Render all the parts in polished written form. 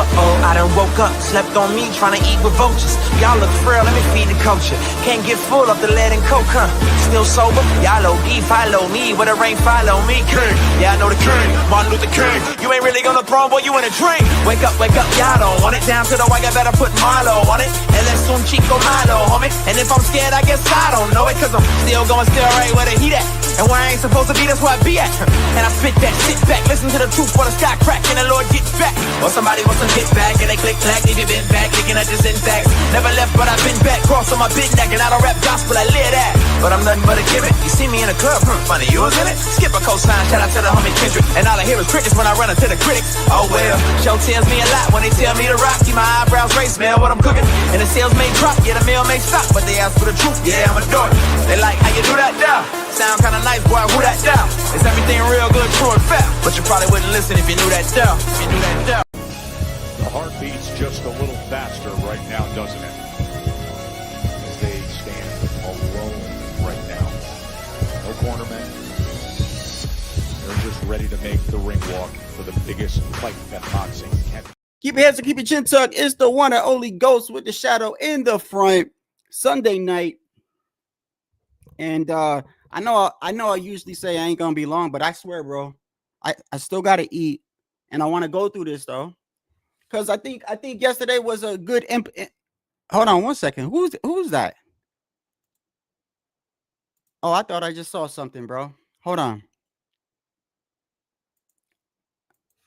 I done woke up, slept on me, trying to eat with vultures. Y'all look frail, let me feed the culture. Can't get full of the lead and coke, huh? Still sober? Y'all OD, follow me. Where the rain follow me, king. Yeah, I know the king, Martin Luther King. You ain't really on the throne, boy, you in a dream. Wake up, y'all don't want it. Down to the white, I better put Milo on it. And let's soon Chico Milo, homie. And if I'm scared, I guess I don't know it. Cause I'm still going still right where the heat at. And where I ain't supposed to be, that's where I be at. And I spit that, sit back, listen to the truth for the sky crack. And the Lord get back. Or somebody wants to get back. And they click clack, leave you been back. Looking at the syntax. Never left, but I've been back. Cross on my big neck. And I don't rap gospel, I live that. But I'm nothing but a gimmick. You see me in a club, funny, you was in it. Skip a cosign, shout out to the homie Kendrick. And all I hear is crickets when I run into the critics. Oh well, show tells me a lot when they tell me to rock. See my eyebrows race, man, what I'm cooking. And the sales may drop, yeah, the meal may stop. But they ask for the truth, yeah, I'ma do it. They like, how you do that now? Sound kinda nice, boy, who that down? Is everything real good, true and fair? But you probably wouldn't listen if you knew that down. If you knew that down. The heart beats just a little faster right now, doesn't it? As they stand alone right now. No cornermen. They're just ready to make the ring walk for the biggest fight that boxing can. Keep your heads and keep your chin tucked. It's the one and only Ghost with the shadow in the front. Sunday night. And I know I usually say I ain't gonna be long, but I swear, bro, I still gotta eat. And I want to go through this though. Because I think yesterday was a good hold on one second. Who's that? Oh, I thought I just saw something, bro. Hold on.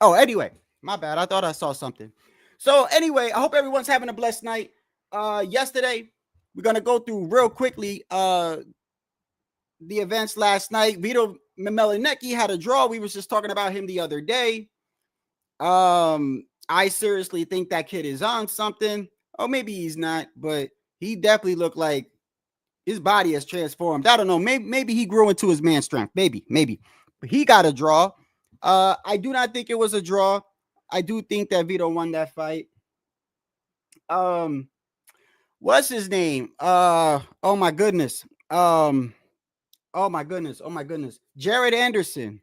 Oh, anyway, my bad. I thought I saw something. So anyway, I hope everyone's having a blessed night. Yesterday, we're gonna go through real quickly the events last night. Vito Memelinecki had a draw. We was just talking about him the other day. I seriously think that kid is on something. Oh, maybe he's not, but he definitely looked like his body has transformed. I don't know. Maybe he grew into his man strength. Maybe. But he got a draw. I do not think it was a draw. I do think that Vito won that fight. What's his name? Oh my goodness. Oh my goodness. Jared Anderson,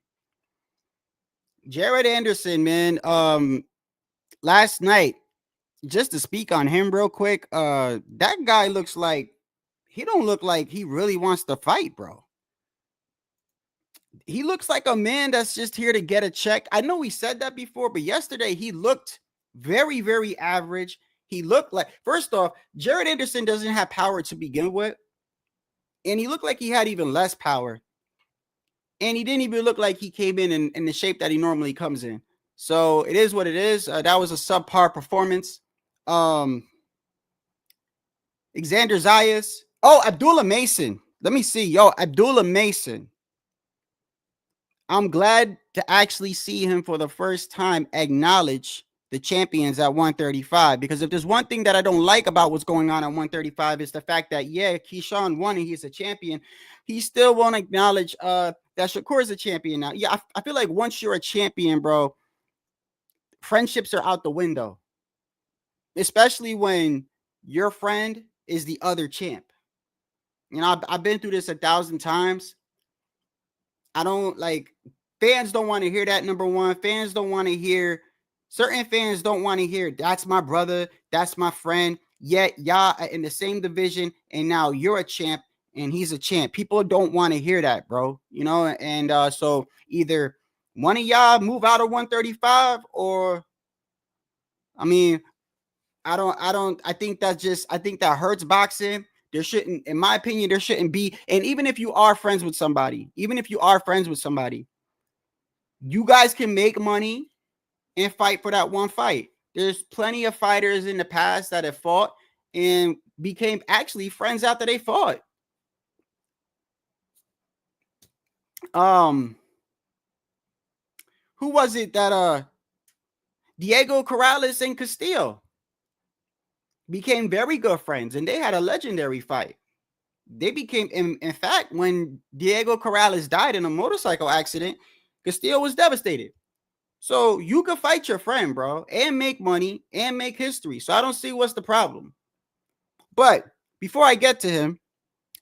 man. Last night, just to speak on him real quick, that guy looks like he don't look like he really wants to fight, bro. He looks like a man that's just here to get a check. I know we said that before, but yesterday he looked very, very average. He looked like, first off, Jared Anderson doesn't have power to begin with. And he looked like he had even less power. And he didn't even look like he came in the shape that he normally comes in. So it is what it is. That was a subpar performance. Xander Zayas. Oh, Abdullah Mason. Let me see. Yo, Abdullah Mason. I'm glad to actually see him for the first time acknowledge the champions at 135. Because if there's one thing that I don't like about what's going on at 135 is the fact that, yeah, KeyShawn won and he's a champion. He still won't acknowledge that Shakur is a champion now. Yeah, I feel like once you're a champion, bro, friendships are out the window. Especially when your friend is the other champ. You know, I've been through this 1,000 times. I don't like, fans don't want to hear that, number one. Fans don't want to hear, certain fans don't want to hear, that's my brother, that's my friend, yet y'all are in the same division, and now you're a champ, and he's a champ. People don't want to hear that, bro. You know, and so either one of y'all move out of 135, or, I mean, I think that hurts boxing. There shouldn't, in my opinion, there shouldn't be. And even if you are friends with somebody, you guys can make money and fight for that one fight. There's plenty of fighters in the past that have fought and became actually friends after they fought. Who was it that Diego Corrales and Castillo became very good friends, and they had a legendary fight. They became, in fact, when Diego Corrales died in a motorcycle accident, Castillo was devastated. So you can fight your friend, bro, and make money and make history. So I don't see what's the problem. But before I get to him,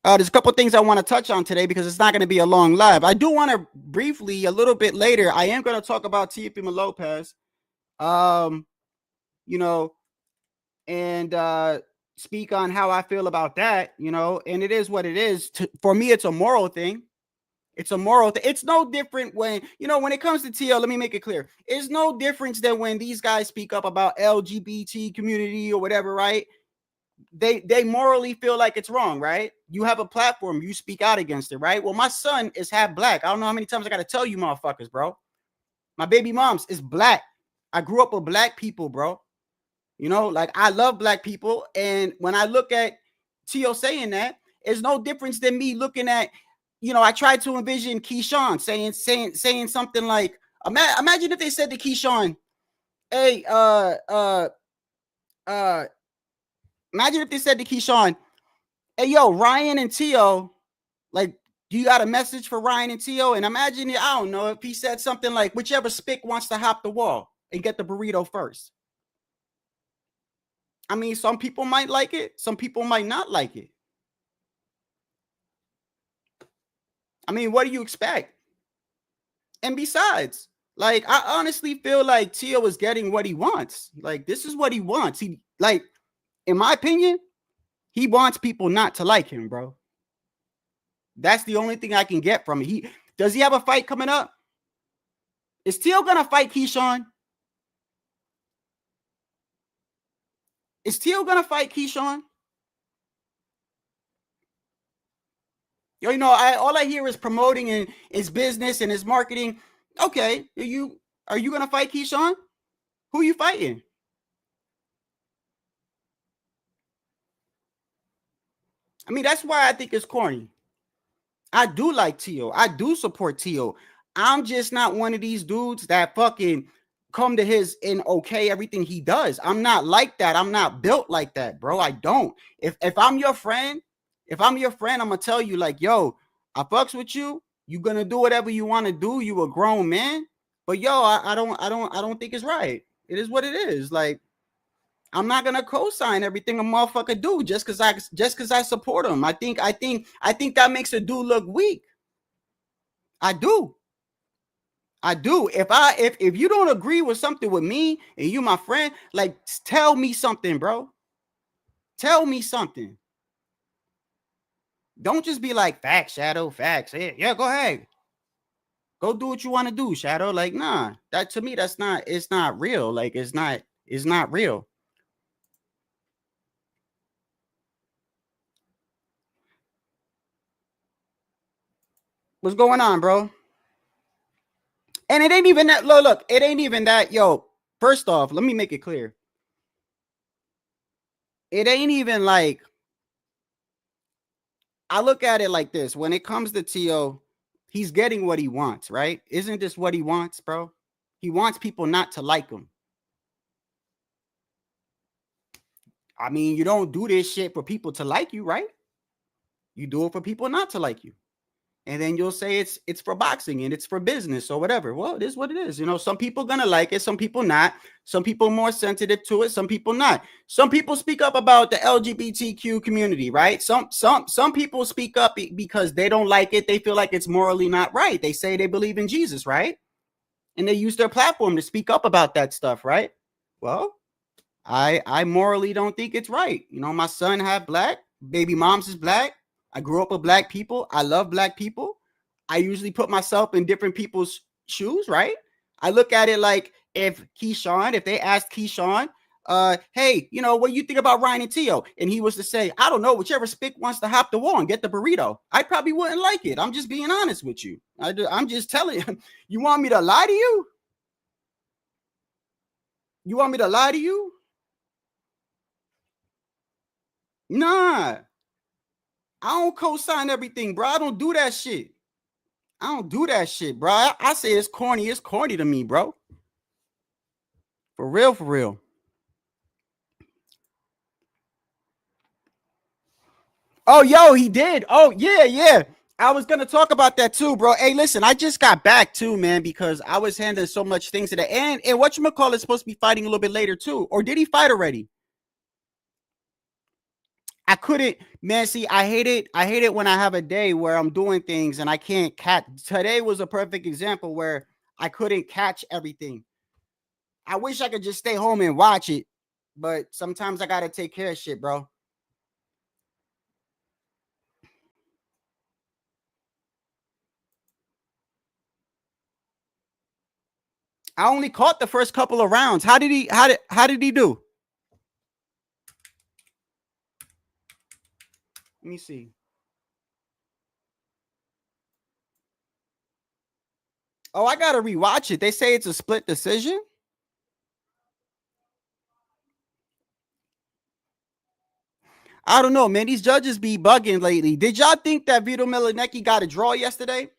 there's a couple things I want to touch on today because it's not going to be a long live. I do want to briefly, a little bit later, I am going to talk about Teofimo Lopez. you know, and speak on how I feel about that, you know, and it is what it is. For me, it's a moral thing. It's a moral thing. It's no different when, you know, when it comes to TL, let me make it clear. It's no difference than when these guys speak up about LGBT community or whatever, right? They morally feel like it's wrong, right? You have a platform, you speak out against it, right? Well, my son is half black. I don't know how many times I got to tell you motherfuckers, bro. My baby mom's is black. I grew up with black people, bro. You know, like I love black people. And when I look at T.O. saying that, it's no difference than me looking at, you know, I tried to envision KeyShawn saying something like, imagine if they said to KeyShawn, hey, imagine if they said to KeyShawn, hey, yo, Ryan and T.O., like, do you got a message for Ryan and T.O.? And imagine, I don't know, if he said something like, whichever spick wants to hop the wall and get the burrito first. I mean, some people might like it. Some people might not like it. I mean, what do you expect? And besides, like, I honestly feel like T.O. is getting what he wants. Like, this is what he wants. He, like, in my opinion, he wants people not to like him, bro. That's the only thing I can get from it. Does he have a fight coming up? Is T.O. gonna fight KeyShawn? Is T.O. gonna fight KeyShawn? Yo, you know, all I hear is promoting and his business and his marketing. Okay, are you gonna fight KeyShawn? Who are you fighting? I mean, that's why I think it's corny. I do like T.O. I do support T.O. I'm just not one of these dudes that fucking come to his and okay everything he does. I'm not like that. I'm not built like that, bro. I don't. If I'm your friend, I'm gonna tell you like, yo, I fucks with you. You gonna do whatever you want to do. You a grown man, but yo, I don't think it's right. It is what it is. Like, I'm not gonna co-sign everything a motherfucker do just because I support him. I think that makes a dude look weak. I do. If you don't agree with something with me and you my friend, like, tell me something, bro. Tell me something. Don't just be like, facts, Shadow, facts. Yeah, go ahead. Go do what you want to do, Shadow. Like, nah, that to me, it's not real. Like, it's not real. What's going on, bro? And it ain't even that. Look, it ain't even that. Yo, first off, let me make it clear. It ain't even like, I look at it like this. When it comes to T.O., he's getting what he wants, right? Isn't this what he wants, bro? He wants people not to like him. I mean, you don't do this shit for people to like you, right? You do it for people not to like you. And then you'll say it's for boxing and it's for business or whatever. Well, it is what it is. You know, some people gonna like it, some people not. Some people more sensitive to it, some people not. Some people speak up about the LGBTQ community, right? Some people speak up because they don't like it. They feel like it's morally not right. They say they believe in Jesus, right? And they use their platform to speak up about that stuff, right? Well, I morally don't think it's right. You know, my son half black, baby mom's is black. I grew up with black people. I love black people. I usually put myself in different people's shoes, right? I look at it like if they asked KeyShawn, hey, you know, what do you think about Ryan and T.O.? And he was to say, I don't know, whichever spick wants to hop the wall and get the burrito. I probably wouldn't like it. I'm just being honest with you. I'm just telling you. You want me to lie to you? You want me to lie to you? Nah. I don't co-sign everything, bro. I don't do that shit. Bro. I say it's corny. It's corny to me, bro. For real. Oh, yo, he did. Oh, yeah. I was going to talk about that too, bro. Hey, listen, I just got back too, man, because I was handling so much things today. And whatchamacallit is supposed to be fighting a little bit later too. Or did he fight already? I couldn't, man. See, I hate it when I have a day where I'm doing things and I can't catch. Today was a perfect example where I couldn't catch everything. I wish I could just stay home and watch it, but sometimes I gotta take care of shit, bro. I only caught the first couple of rounds. How did he do? Let me see. Oh, I gotta rewatch it. They say it's a split decision. I don't know, man. These judges be bugging lately. Did y'all think that Vito Milanecki got a draw yesterday?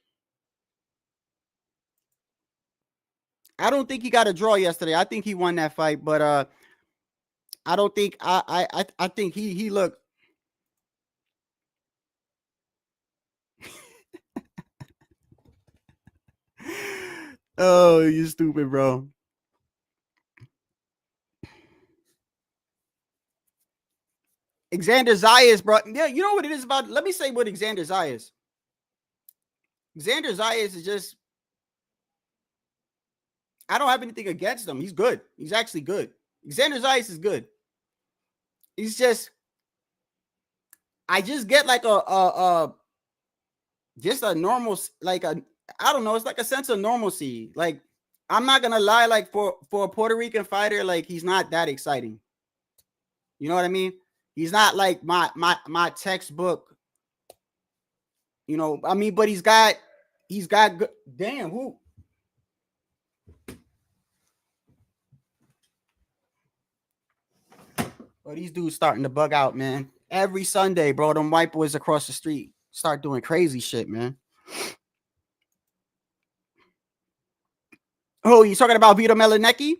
I don't think he got a draw yesterday. I think he won that fight, but I don't think I think he looked. Oh, you stupid, bro. Xander Zayas, bro. Yeah, you know what it is about. Let me say what Xander Zayas. Xander Zayas is just. I don't have anything against him. He's good. He's actually good. Xander Zayas is good. He's just. I just get like just a normal, like a, I don't know. It's like a sense of normalcy. Like, I'm not gonna lie. Like for a Puerto Rican fighter, like he's not that exciting. You know what I mean? He's not like my textbook. You know, I mean, but he's got good. Damn, who? Well, these dudes starting to bug out, man. Every Sunday, bro, them white boys across the street start doing crazy shit, man. Oh, you talking about Vito Milanecki?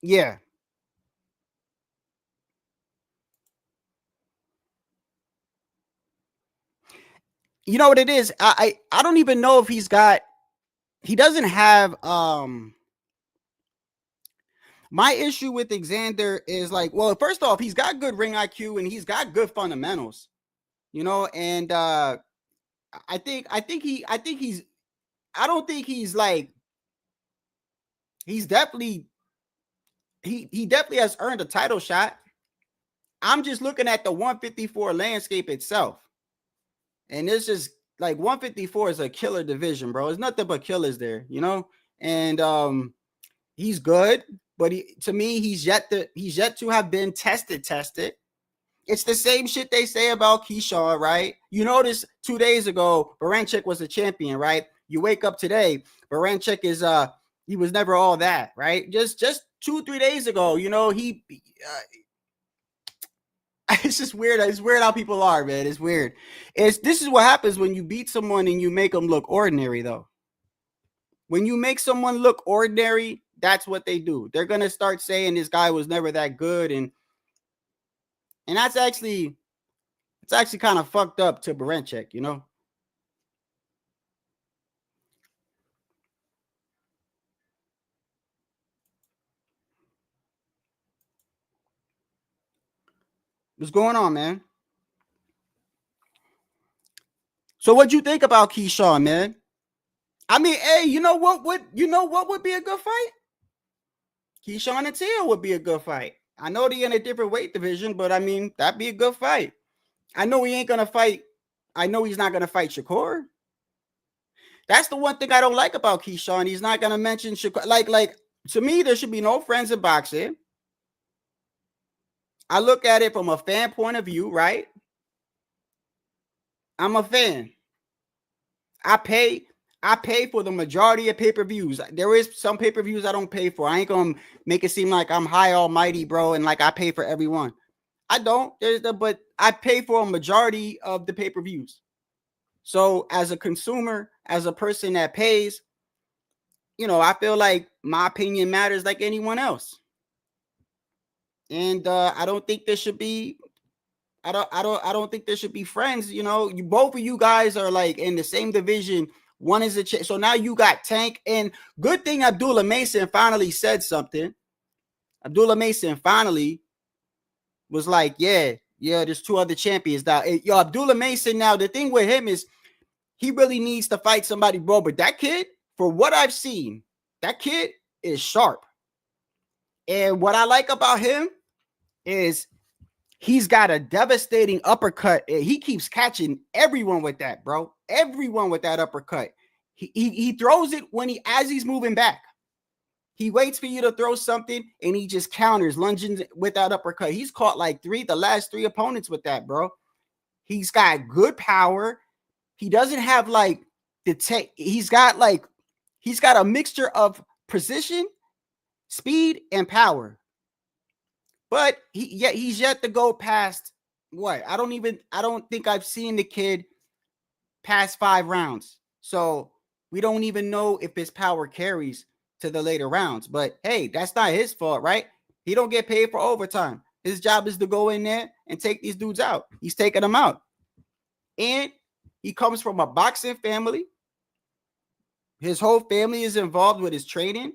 Yeah. You know what it is? I don't even know if he doesn't have my issue with Xander is like, well, first off, he's got good ring IQ and he's got good fundamentals. You know, and I don't think he's like, he's definitely he definitely has earned a title shot. I'm just looking at the 154 landscape itself. And it's just like 154 is a killer division, bro. There's nothing but killers there, you know? And he's good, but to me, he's yet to have been tested. It's the same shit they say about KeyShawn, right? You notice 2 days ago, Baranchyk was a champion, right? You wake up today, Baranchyk is he was never all that, right? Just 2-3 days ago, you know, it's just weird. It's weird how people are, man. It's weird. This is what happens when you beat someone and you make them look ordinary, though. When you make someone look ordinary, that's what they do. They're gonna start saying this guy was never that good, and it's actually kind of fucked up to Baranchyk, you know. What's going on, man? So what'd you think about KeyShawn, man? I mean, hey, you know what would be a good fight? KeyShawn and Teal would be a good fight. I know they're in a different weight division, but I mean, that'd be a good fight. I know he ain't gonna fight. I know he's not gonna fight Shakur. That's the one thing I don't like about KeyShawn. He's not gonna mention Shakur. Like to me, there should be no friends in boxing. I look at it from a fan point of view, right? I'm a fan. I pay for the majority of pay-per-views. There is some pay-per-views I don't pay for. I ain't gonna make it seem like I'm high almighty, bro, and like I pay for everyone. I don't. But I pay for a majority of the pay-per-views. So as a consumer, as a person that pays, you know, I feel like my opinion matters like anyone else. And I don't think there should be. I don't think there should be friends. You know, both of you guys are like in the same division. One is so now you got Tank, and good thing Abdullah Mason finally said something. Abdullah Mason finally was like, yeah, there's two other champions now. Yo, Abdullah Mason now, the thing with him is he really needs to fight somebody, bro. But that kid, for what I've seen, that kid is sharp. And what I like about him is he's got a devastating uppercut. He keeps catching everyone with that, bro. Everyone with that uppercut. He throws it as he's moving back. He waits for you to throw something and he just counters, lunging with that uppercut. He's caught like the last three opponents with that, bro. He's got good power. He doesn't have like he's got a mixture of precision, speed, and power. But he's yet to go past what? I don't think I've seen the kid past 5 rounds. So we don't even know if his power carries to the later rounds. But hey, that's not his fault, right? He don't get paid for overtime. His job is to go in there and take these dudes out. He's taking them out. And he comes from a boxing family. His whole family is involved with his training.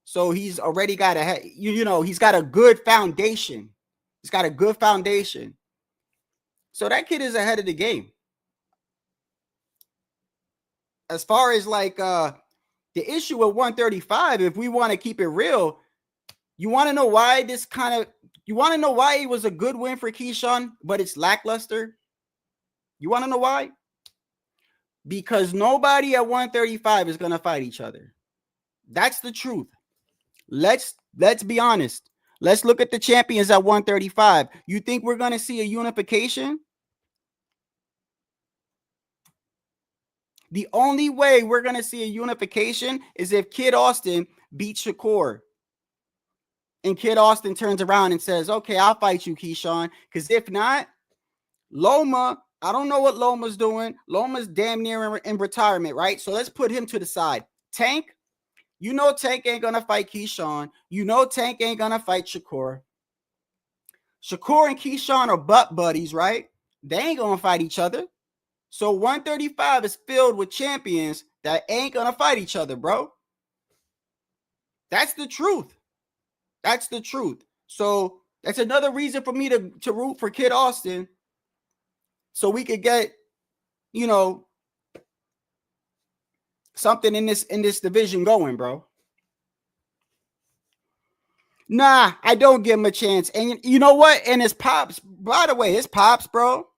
So he's already got he's got a good foundation. He's got a good foundation. So that kid is ahead of the game. As far as like the issue with 135, if we want to keep it real, you want to know why it was a good win for KeyShawn, but it's lackluster? You want to know why? Because nobody at 135 is going to fight each other. That's the truth. Let's be honest. Let's look at the champions at 135. You think we're going to see a unification? The only way we're going to see a unification is if Kid Austin beats Shakur. And Kid Austin turns around and says, okay, I'll fight you, KeyShawn. Because if not, Loma, I don't know what Loma's doing. Loma's damn near in retirement, right? So let's put him to the side. Tank, you know Tank ain't going to fight KeyShawn. You know Tank ain't going to fight Shakur. Shakur and KeyShawn are butt buddies, right? They ain't going to fight each other. So 135 is filled with champions that ain't going to fight each other, bro. That's the truth. That's the truth. So that's another reason for me to root for Kid Austin, so we could get, something in this division going, bro. Nah, I don't give him a chance. And you know what? And his pops, by the way, bro.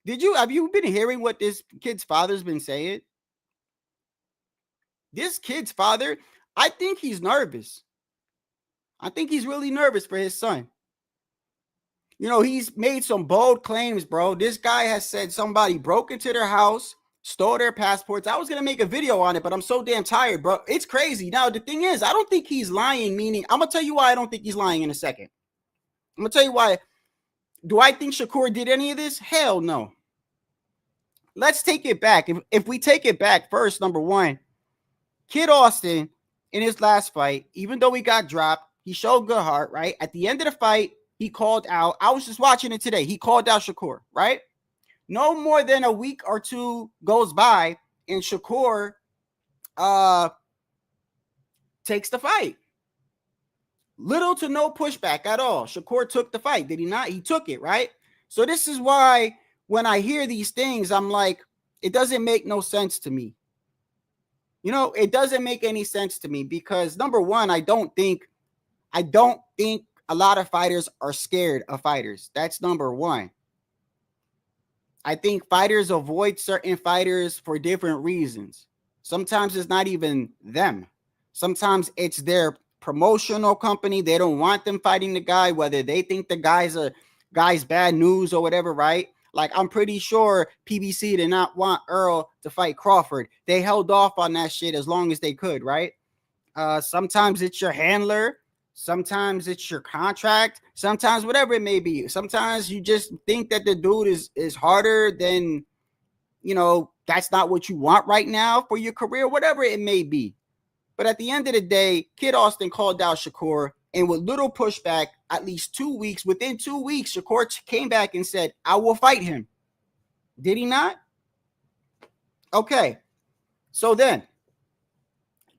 Have you been hearing what this kid's father's been saying? This kid's father, I think he's nervous. I think he's really nervous for his son. He's made some bold claims, bro. This guy has said somebody broke into their house, stole their passports. I was going to make a video on it, but I'm so damn tired, bro. It's crazy. Now, the thing is, I don't think he's lying, meaning I'm going to tell you why I don't think he's lying in a second. I'm going to tell you why. Do I think Shakur did any of this? Hell no. Let's take it back. If we take it back first, number one, Kid Austin in his last fight, even though he got dropped, he showed good heart, right? At the end of the fight, he called out. I was just watching it today. He called out Shakur, right? No more than a week or two goes by, and Shakur takes the fight. Little to no pushback at all. Shakur took the fight, did he not? He took it, right? So this is why when I hear these things, I'm like, it doesn't make no sense to me. It doesn't make any sense to me because, number one, I don't think a lot of fighters are scared of fighters. That's number one. I think fighters avoid certain fighters for different reasons. Sometimes it's not even them. Sometimes it's their promotional company. They don't want them fighting the guy, whether they think the guy's bad news or whatever, right? Like, I'm pretty sure PBC did not want Earl to fight Crawford. They held off on that shit as long as they could, right? Sometimes it's your handler. Sometimes it's your contract. Sometimes whatever it may be. Sometimes you just think that the dude is harder than, that's not what you want right now for your career, whatever it may be. But at the end of the day, Kid Austin called out Shakur, and with little pushback, at least 2 weeks, within 2 weeks, Shakur came back and said, I will fight him. Did he not? Okay. So then,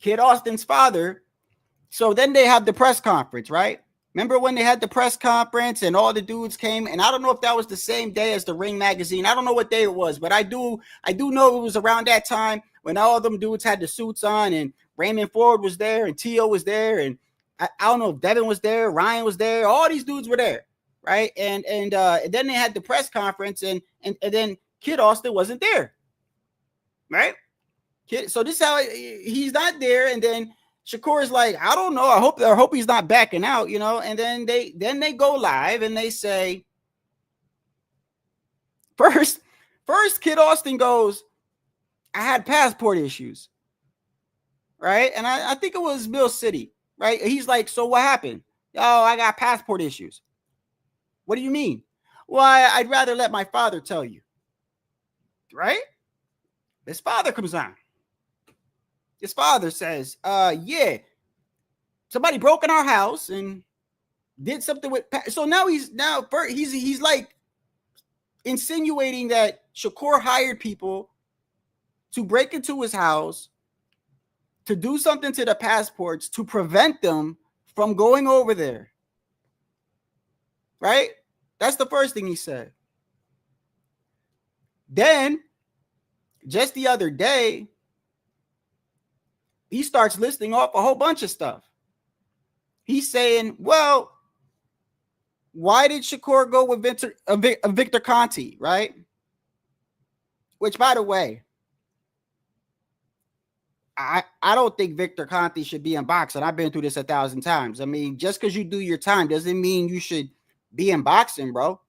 Kid Austin's father, so then they have the press conference, right? Remember when they had the press conference and all the dudes came? And I don't know if that was the same day as the Ring magazine. I don't know what day it was, but I do know it was around that time when all of them dudes had the suits on and Raymond Ford was there and Tio was there and I don't know if Devin was there, Ryan was there, all these dudes were there, right? And then they had the press conference, and then Kid Austin wasn't there, right? So this is how he's not there, and then Shakur is like, I don't know, I hope he's not backing out, you know. And then they go live and they say, first Kid Austin goes, I had passport issues, right? And I think it was Mill City, right? He's like, so what happened? Oh, I got passport issues. What do you mean? Well, I'd rather let my father tell you, right? His father comes on. His father says, yeah, somebody broke in our house and did something with. So now he's like insinuating that Shakur hired people to break into his house, to do something to the passports, to prevent them from going over there. Right? That's the first thing he said. Then, just the other day, he starts listing off a whole bunch of stuff. He's saying, well, why did Shakur go with Victor Conti, right? Which, by the way, I don't think Victor Conti should be in boxing. I've been through this 1,000 times. I mean, just because you do your time doesn't mean you should be in boxing, bro.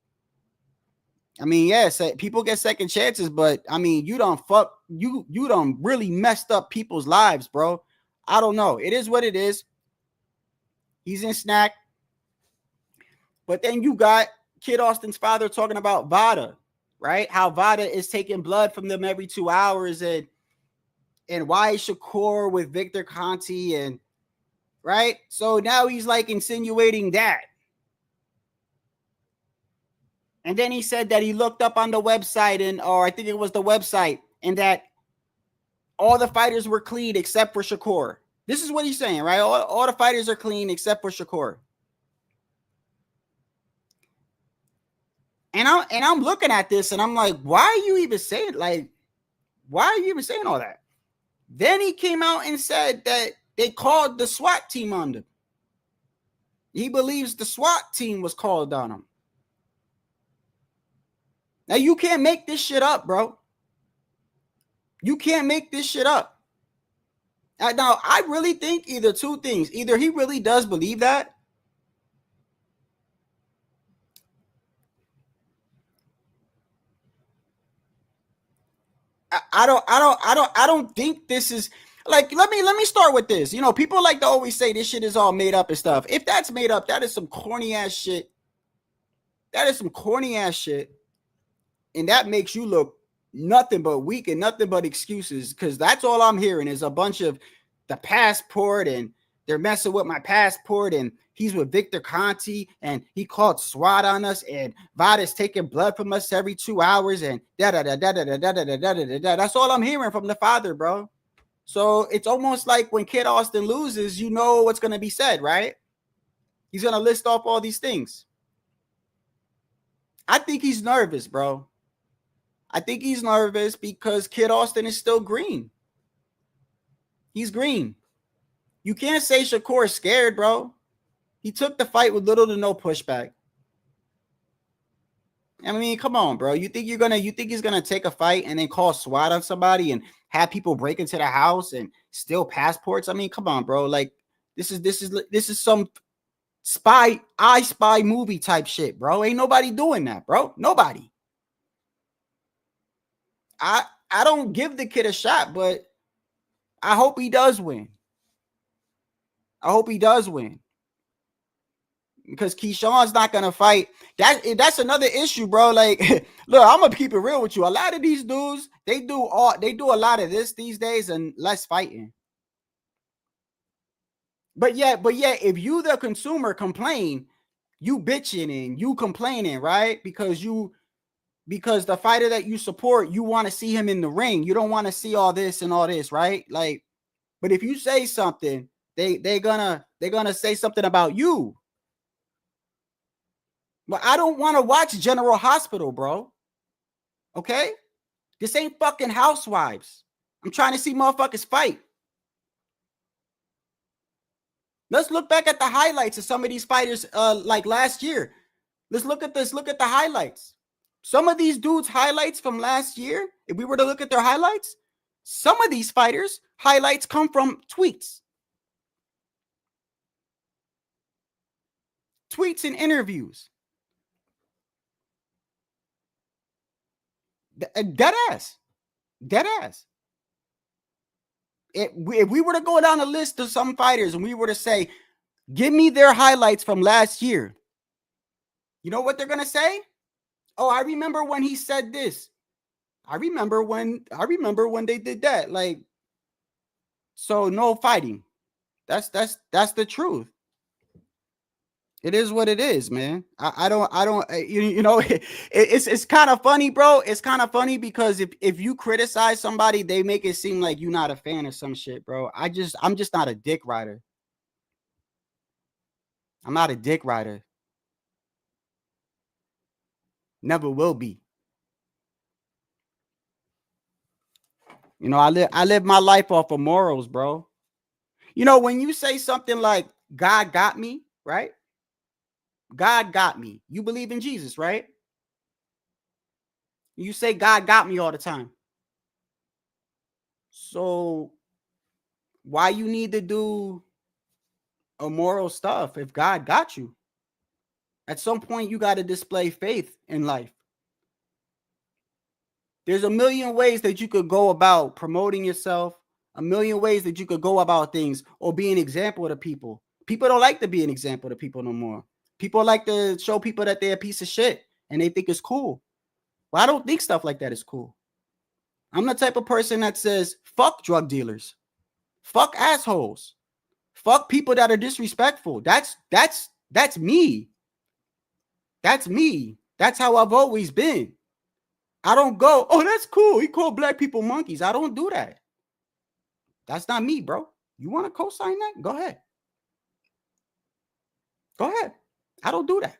I mean, yes, people get second chances, but I mean, you don't really messed up people's lives, bro. I don't know. It is what it is. He's in snack. But then you got Kid Austin's father talking about VADA, right? How VADA is taking blood from them every 2 hours, and why Shakur with Victor Conti, and right? So now he's like insinuating that. And then he said that he looked up on the website, or I think it was the website, and that all the fighters were clean except for Shakur. This is what he's saying, right? All the fighters are clean except for Shakur. And I'm looking at this and I'm like, why are you even saying all that? Then he came out and said that they called the SWAT team on him. He believes the SWAT team was called on him. Now, you can't make this shit up, bro. You can't make this shit up. Now, I really think either two things. Either he really does believe that, I don't think this is like, let me start with this. You know, people like to always say this shit is all made up and stuff. If that's made up, that is some corny ass shit. That is some corny ass shit. And that makes you look nothing but weak and nothing but excuses, because that's all I'm hearing is a bunch of the passport, and they're messing with my passport, and he's with Victor Conti, and he called SWAT on us, and VADA's taking blood from us every 2 hours, and da-da-da-da-da-da-da-da-da-da-da. That's all I'm hearing from the father, bro. So it's almost like when Kid Austin loses, you know what's going to be said, right? He's going to list off all these things. I think he's nervous, bro. I think he's nervous because Kid Austin is still green. He's green. You can't say Shakur is scared, bro. He took the fight with little to no pushback. I mean, come on, bro. You think he's gonna take a fight and then call SWAT on somebody and have people break into the house and steal passports? I mean, come on, bro. Like, this is some I Spy movie type shit, bro. Ain't nobody doing that, bro. Nobody. I don't give the kid a shot, but I hope he does win. I hope he does win. Because KeyShawn's not gonna fight. That's another issue, bro. Like, look, I'm gonna keep it real with you. A lot of these dudes, they do a lot of this these days and less fighting. But yeah, if you the consumer complain, you bitching and you complaining, right? Because the fighter that you support, you want to see him in the ring. You don't want to see all this and all this, right? Like, but if you say something, they're gonna say something about you. But I don't want to watch General Hospital, bro. Okay? This ain't fucking Housewives. I'm trying to see motherfuckers fight. Let's look back at the highlights of some of these fighters like last year. Let's look at this. Look at the highlights. Some of these dudes' highlights from last year, if we were to look at their highlights, some of these fighters' highlights come from tweets. Tweets and interviews. Dead ass. Dead ass. If we were to go down a list of some fighters and we were to say, give me their highlights from last year, you know what they're going to say? Oh, I remember when he said this. I remember when they did that. Like, so no fighting. That's the truth. It is what it is, man. I don't you know, it's kind of funny, bro. It's kind of funny because if you criticize somebody, they make it seem like you're not a fan of some shit, bro. I'm just not a dick rider. I'm not a dick rider. Never will be. You know, I live my life off of morals, bro. You know, when you say something like God got me, right? God got me. You believe in Jesus, right? You say God got me all the time. So why you need to do immoral stuff if God got you? At some point, you got to display faith in life. There's a million ways that you could go about promoting yourself, a million ways that you could go about things or be an example to people. People don't like to be an example to people no more. People like to show people that they're a piece of shit and they think it's cool. Well, I don't think stuff like that is cool. I'm the type of person that says, fuck drug dealers, fuck assholes, fuck people that are disrespectful. That's me. That's me. That's how I've always been. I don't go, oh, that's cool. He called black people monkeys. I don't do that. That's not me, bro. You want to co-sign that? Go ahead. Go ahead. I don't do that.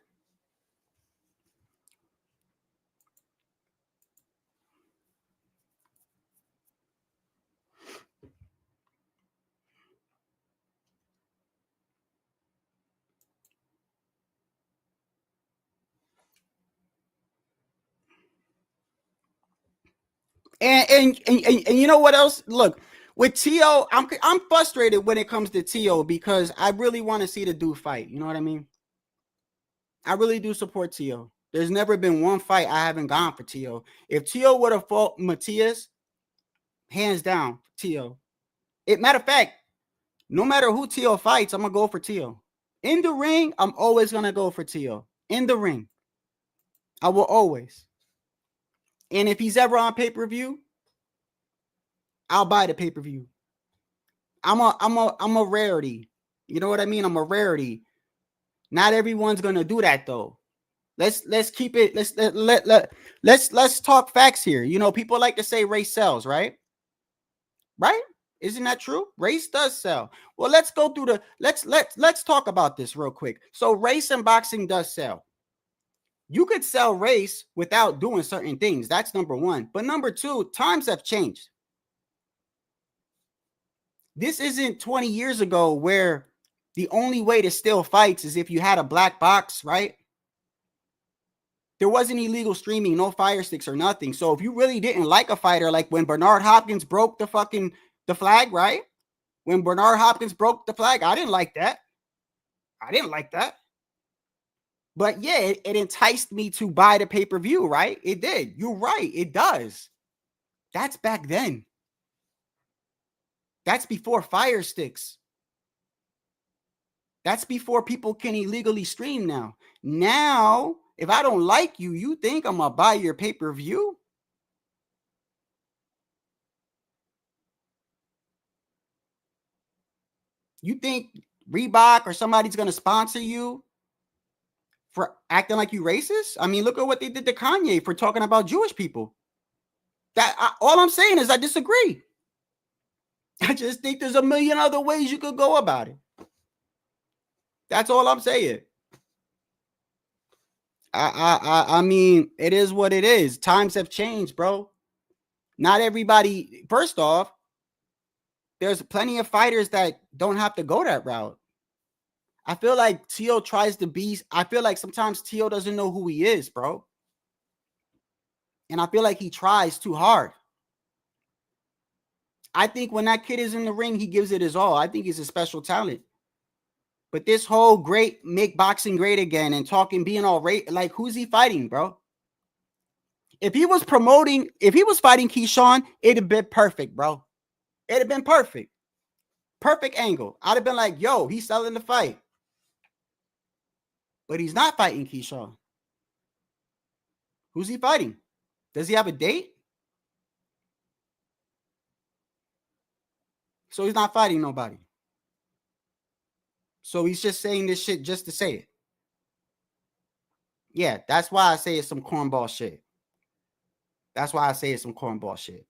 And you know what else? Look, with T.O., I'm frustrated when it comes to T.O. because I really want to see the dude fight. You know what I mean? I really do support T.O. There's never been one fight I haven't gone for T.O. If T.O. would have fought Matias, hands down, T.O. Matter of fact, no matter who T.O. fights, I'm going to go for T.O. In the ring, I'm always going to go for T.O. In the ring. I will always. And if he's ever on pay-per-view, I'll buy the pay-per-view. I'm a rarity. You know what I mean? I'm a rarity. Not everyone's gonna do that though. Let's keep it. Let's talk facts here. You know, people like to say race sells, right? Right? Isn't that true? Race does sell. Well, let's go through the let's talk about this real quick. So race and boxing does sell. You could sell race without doing certain things. That's number one. But number two, times have changed. This isn't 20 years ago where the only way to steal fights is if you had a black box, right? There wasn't illegal streaming, no fire sticks or nothing. So if you really didn't like a fighter, like when Bernard Hopkins broke the flag, right? When Bernard Hopkins broke the flag, I didn't like that. I didn't like that. But yeah, it enticed me to buy the pay-per-view, right? It did. You're right. It does. That's back then. That's before fire sticks. That's before people can illegally stream now. Now, if I don't like you, you think I'm going to buy your pay-per-view? You think Reebok or somebody's going to sponsor you for acting like you racist? I mean, look at what they did to Kanye for talking about Jewish people. All I'm saying is I disagree. I just think there's a million other ways you could go about it. That's all I'm saying. I mean, it is what it is. Times have changed, bro. Not everybody. First off, there's plenty of fighters that don't have to go that route. I feel like Tio tries to be. I feel like sometimes Tio doesn't know who he is, bro. And I feel like he tries too hard. I think when that kid is in the ring, he gives it his all. I think he's a special talent. But this whole great, make boxing great again and talking, being all right, like, who's he fighting, bro? If he was fighting KeyShawn, it'd have been perfect, bro. It'd have been perfect. Perfect angle. I'd have been like, yo, he's selling the fight. But he's not fighting KeyShawn. Who's he fighting? Does he have a date? So he's not fighting nobody. So he's just saying this shit just to say it. Yeah, that's why I say it's some cornball shit. That's why I say it's some cornball shit.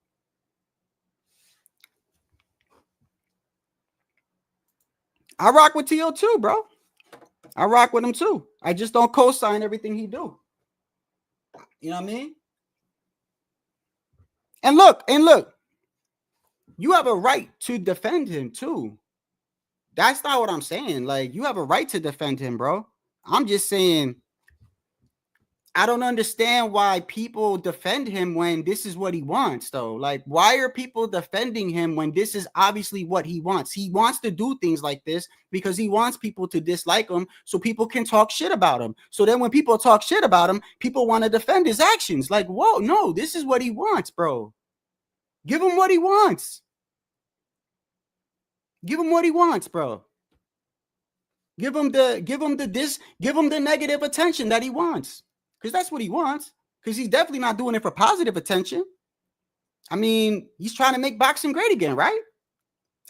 I rock with T.O. too, bro. I rock with him too. I just don't co-sign everything he do. You know what I mean? And look, you have a right to defend him too. That's not what I'm saying. Like, you have a right to defend him, bro. I'm just saying, I don't understand why people defend him when this is what he wants, though. Like, why are people defending him when this is obviously what he wants? He wants to do things like this because he wants people to dislike him so people can talk shit about him. So then when people talk shit about him, people want to defend his actions. Like, whoa, no, this is what he wants, bro. Give him what he wants. Give him what he wants, bro. Give him the negative attention that he wants. Because that's what he wants. Because he's definitely not doing it for positive attention. I mean, he's trying to make boxing great again, right?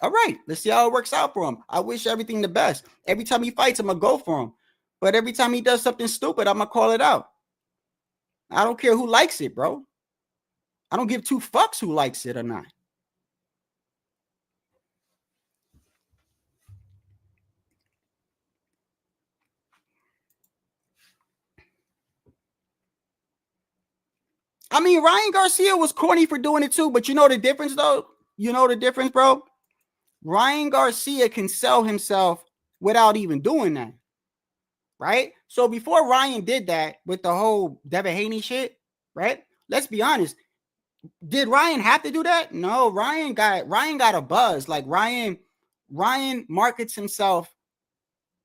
All right, let's see how it works out for him. I wish everything the best. Every time he fights, I'm going to go for him. But every time he does something stupid, I'm going to call it out. I don't care who likes it, bro. I don't give two fucks who likes it or not. I mean, Ryan Garcia was corny for doing it too, but you know the difference, though? You know the difference, bro? Ryan Garcia can sell himself without even doing that, right? So before Ryan did that with the whole Devin Haney shit, right? Let's be honest. Did Ryan have to do that? No, Ryan got a buzz. Like, Ryan markets himself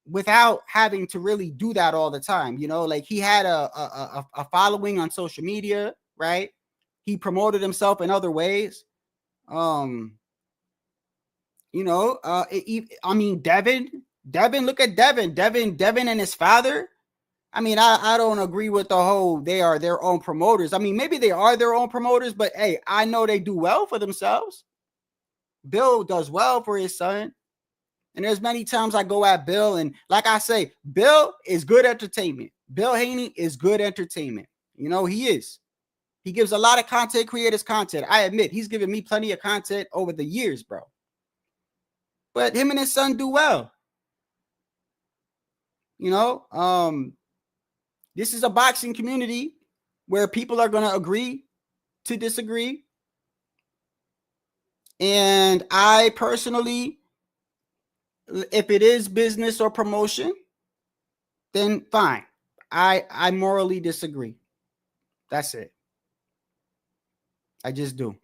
without having to really do that all the time. You know, like, he had a following on social media, right? He promoted himself in other ways. You know, I mean, Devin, look at Devin and his father. I mean, I don't agree with the whole they are their own promoters. I mean, maybe they are their own promoters, but hey, I know they do well for themselves. Bill does well for his son. And there's many times I go at Bill, and like I say, Bill is good entertainment. Bill Haney is good entertainment. You know, he is. He gives a lot of content creators content. I admit, he's given me plenty of content over the years, bro. But him and his son do well. You know, this is a boxing community where people are going to agree to disagree. And I personally, if it is business or promotion, then fine. I morally disagree. That's it. I just do.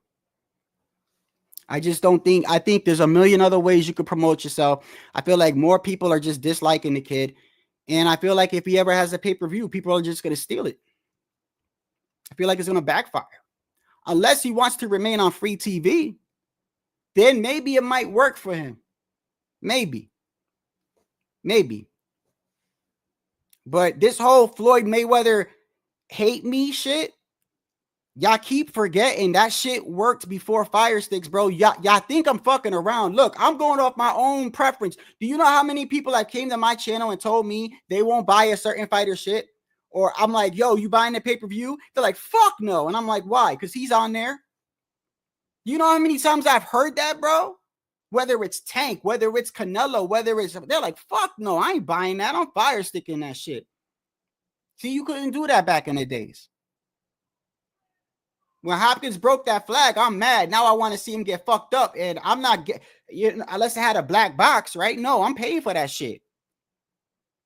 I just don't think, I think there's a million other ways you could promote yourself. I feel like more people are just disliking the kid. And I feel like if he ever has a pay-per-view, people are just going to steal it. I feel like it's going to backfire. Unless he wants to remain on free TV, then maybe it might work for him. Maybe. But this whole Floyd Mayweather hate me shit, y'all keep forgetting that shit worked before Fire Sticks, bro. Y'all think I'm fucking around. Look, I'm going off my own preference. Do you know how many people that came to my channel and told me they won't buy a certain fighter shit? Or I'm like, yo, you buying the pay-per-view? They're like, fuck no. And I'm like, why? Because he's on there. You know how many times I've heard that, bro? Whether it's Tank, whether it's Canelo, whether it's, they're like, fuck no, I ain't buying that. I'm fire sticking that shit. See, you couldn't do that back in the days. When Hopkins broke that flag, I'm mad. Now I want to see him get fucked up. And I'm not, unless I had a black box, right? No, I'm paying for that shit.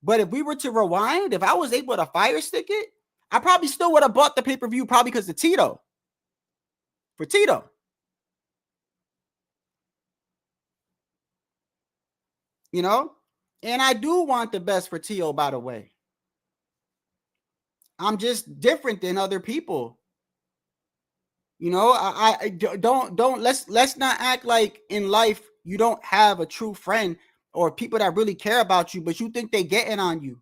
But if we were to rewind, if I was able to fire stick it, I probably still would have bought the pay-per-view probably because of Tito. For Tito. You know? And I do want the best for Tito, by the way. I'm just different than other people. You know, I don't let's not act like in life you don't have a true friend or people that really care about you, but you think they getting on you.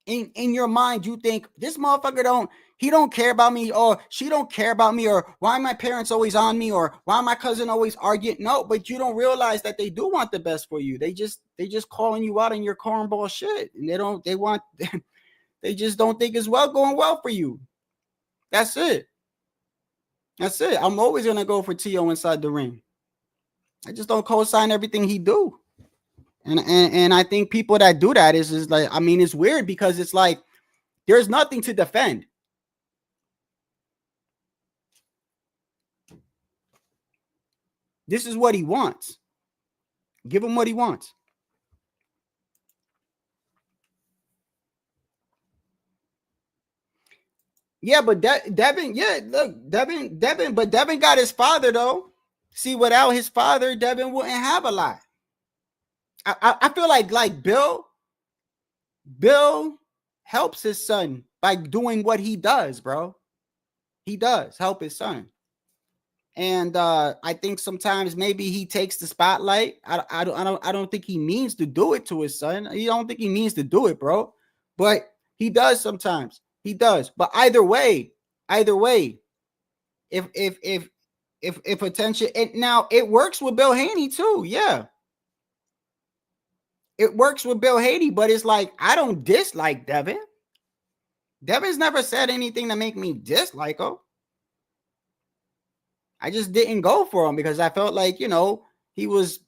In your mind, you think this motherfucker don't care about me, or she don't care about me, or why my parents always on me, or why my cousin always arguing. No, but you don't realize that they do want the best for you. They just calling you out on your cornball shit, and they just don't think it's going well for you. That's it. That's it. I'm always gonna go for Tio inside the ring. I just don't co-sign everything he do. And I think people that do that is like, I mean, it's weird because it's like there's nothing to defend. This is what he wants. Give him what he wants. Yeah, but Devin, look, but Devin got his father though. See, without his father, Devin wouldn't have a lot. I feel like Bill helps his son by doing what he does, bro. He does help his son. And I think sometimes maybe he takes the spotlight. I don't think he means to do it to his son. I don't think he means to do it, bro. But he does sometimes. He does. But either way, if attention, and now it works with Bill Haney too. Yeah. It works with Bill Haney, but it's like I don't dislike Devin. Devin's never said anything to make me dislike him. I just didn't go for him because I felt like, you know, he was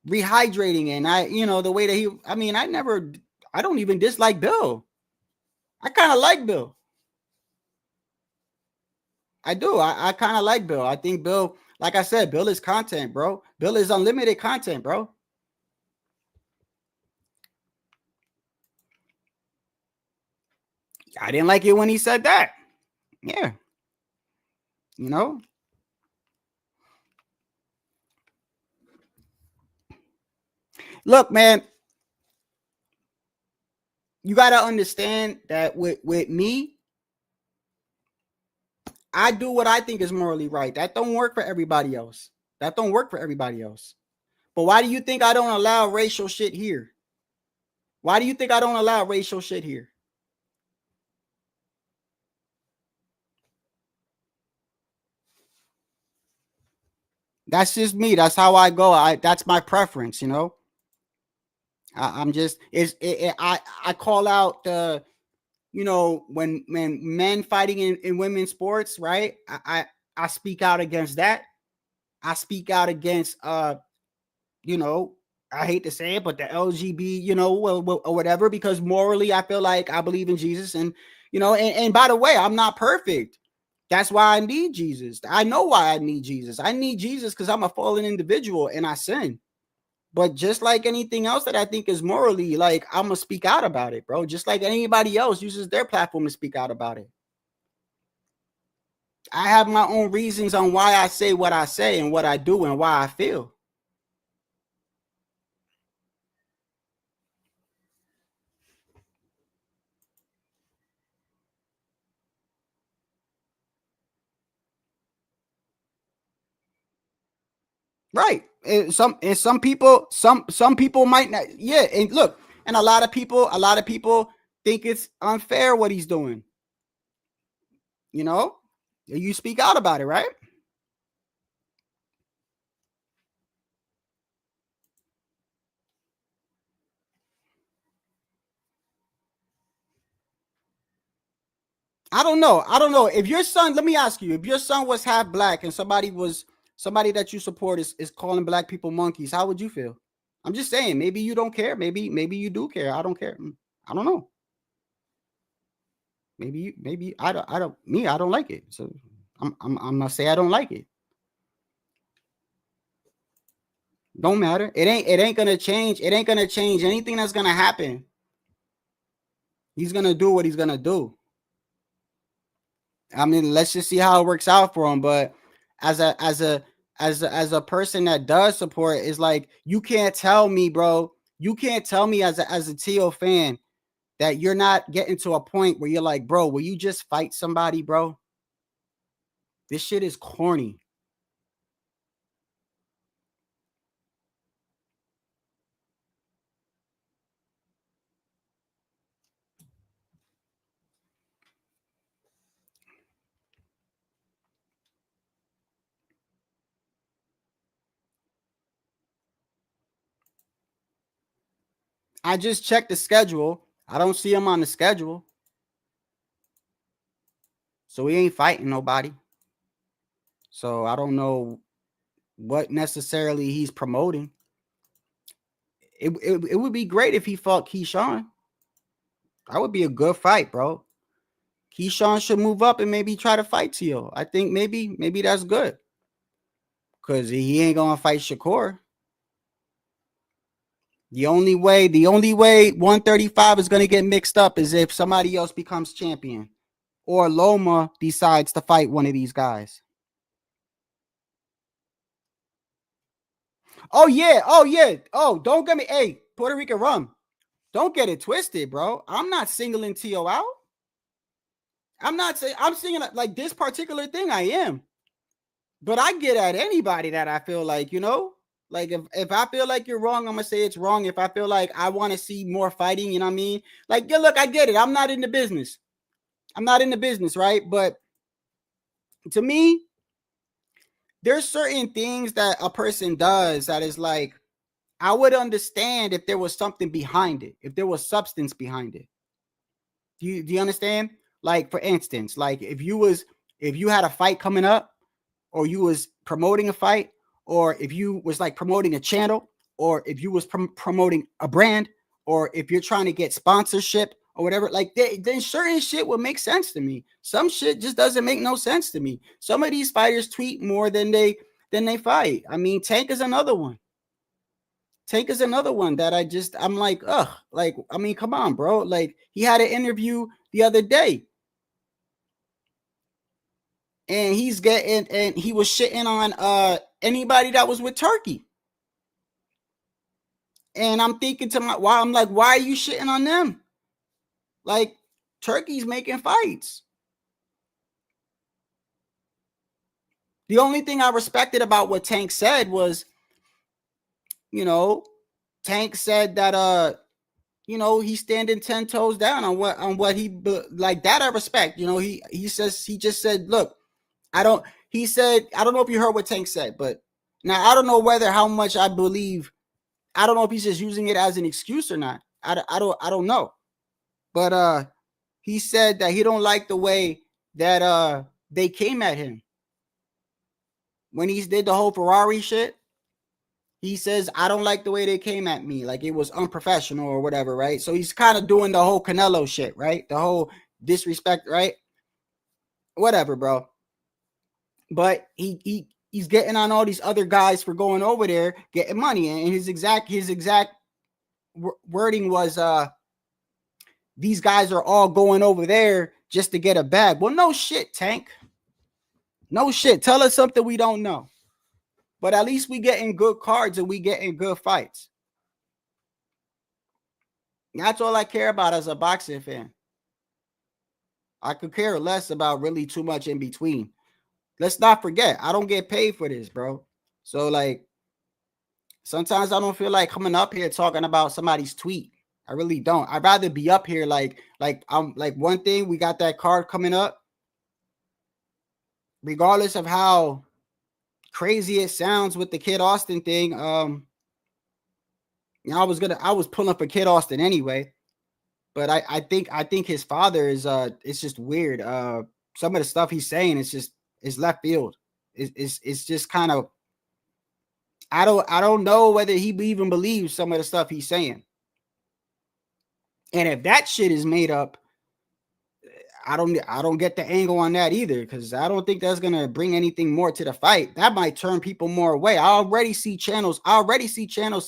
rehydrating, and the way that I don't even dislike Bill. I kind of like Bill. I do. I kind of like Bill. I think Bill, like I said, Bill is content, bro. Bill is unlimited content, bro. I didn't like it when he said that. Yeah. You know? Look, man, you got to understand that with me, I do what I think is morally right. That don't work for everybody else. But why do you think I don't allow racial shit here? Why do you think I don't allow racial shit here? That's just me. That's how I go. That's my preference, you know. I call out the, you know, when men fighting in women's sports, right? I speak out against that. I speak out against you know, I hate to say it, but the LGB, you know, or whatever, because morally I feel like I believe in Jesus, and you know, and by the way, I'm not perfect. That's why I need Jesus. I know why I need Jesus. I need Jesus because I'm a fallen individual and I sin. But just like anything else that I think is morally, like, I'm going to speak out about it, bro. Just like anybody else uses their platform to speak out about it. I have my own reasons on why I say what I say and what I do and why I feel. Right. And some people might not. Yeah. And look, and a lot of people think it's unfair what he's doing. You know, you speak out about it, right? I don't know. If your son, let me ask you, if your son was half black and somebody that you support is calling black people monkeys, how would you feel? I'm just saying, maybe you don't care. Maybe you do care. I don't care. I don't know. Maybe I don't like it. So I'm gonna say I don't like it. Don't matter. It ain't gonna change. It ain't gonna change anything that's gonna happen He's gonna do what he's gonna do. I mean, let's just see how it works out for him. But as a person that does support, is like, you can't tell me, bro. You can't tell me as a T.O. fan that you're not getting to a point where you're like, bro, will you just fight somebody, bro? This shit is corny. I just checked the schedule. I don't see him on the schedule. So he ain't fighting nobody. So I don't know what necessarily he's promoting. It would be great if he fought KeyShawn. That would be a good fight, bro. KeyShawn should move up and maybe try to fight Tio. I think maybe that's good. Because he ain't gonna fight Shakur. The only way 135 is gonna get mixed up is if somebody else becomes champion. Or Loma decides to fight one of these guys. Oh, yeah. Oh, don't get me. Hey, Puerto Rican rum. Don't get it twisted, bro. I'm not singling Tio out. I'm not saying I'm singing like this particular thing. I am. But I get at anybody that I feel like, like if I feel like you're wrong, I'm going to say it's wrong. If I feel like I want to see more fighting, you know what I mean? Like, yeah, look, I get it. I'm not in the business. Right? But to me, there's certain things that a person does that is like, I would understand if there was something behind it, if there was substance behind it. Do you understand? Like, for instance, like if you had a fight coming up, or you was promoting a fight, or if you was like promoting a channel, or if you was promoting a brand, or if you're trying to get sponsorship or whatever, like then certain shit would make sense to me. Some shit just doesn't make no sense to me. Some of these fighters tweet more than they fight. I mean, Tank is another one. That I'm like, ugh, like, I mean, come on, bro. Like, he had an interview the other day, and he was shitting on anybody that was with Turkey. And I'm thinking why are you shitting on them? Like, Turkey's making fights. The only thing I respected about what Tank said was, Tank said that he's standing 10 toes down on what he like. That I respect. He just said, look, I don't know if you heard what Tank said, but now I don't know how much I believe. I don't know if he's just using it as an excuse or not. I don't know. But he said that he don't like the way that they came at him when he did the whole Ferrari shit. He says, I don't like the way they came at me. Like, it was unprofessional or whatever, right? So he's kind of doing the whole Canelo shit, right? The whole disrespect, right? Whatever, bro. But he's getting on all these other guys for going over there, getting money. And his exact wording was, these guys are all going over there just to get a bag. Well, no shit, Tank. No shit. Tell us something we don't know. But at least we getting good cards and we getting good fights. That's all I care about as a boxing fan. I could care less about really too much in between. Let's not forget, I don't get paid for this, bro. So, like, sometimes I don't feel like coming up here talking about somebody's tweet. I really don't. I'd rather be up here like I'm like, one thing, we got that card coming up. Regardless of how crazy it sounds with the Kid Austin thing, I was pulling for Kid Austin anyway. But I think his father is it's just weird. Some of the stuff he's saying is left field. It's just kind of, I don't know whether he even believes some of the stuff he's saying. And if that shit is made up, I don't get the angle on that either, because I don't think that's gonna bring anything more to the fight. That might turn people more away. I already see channels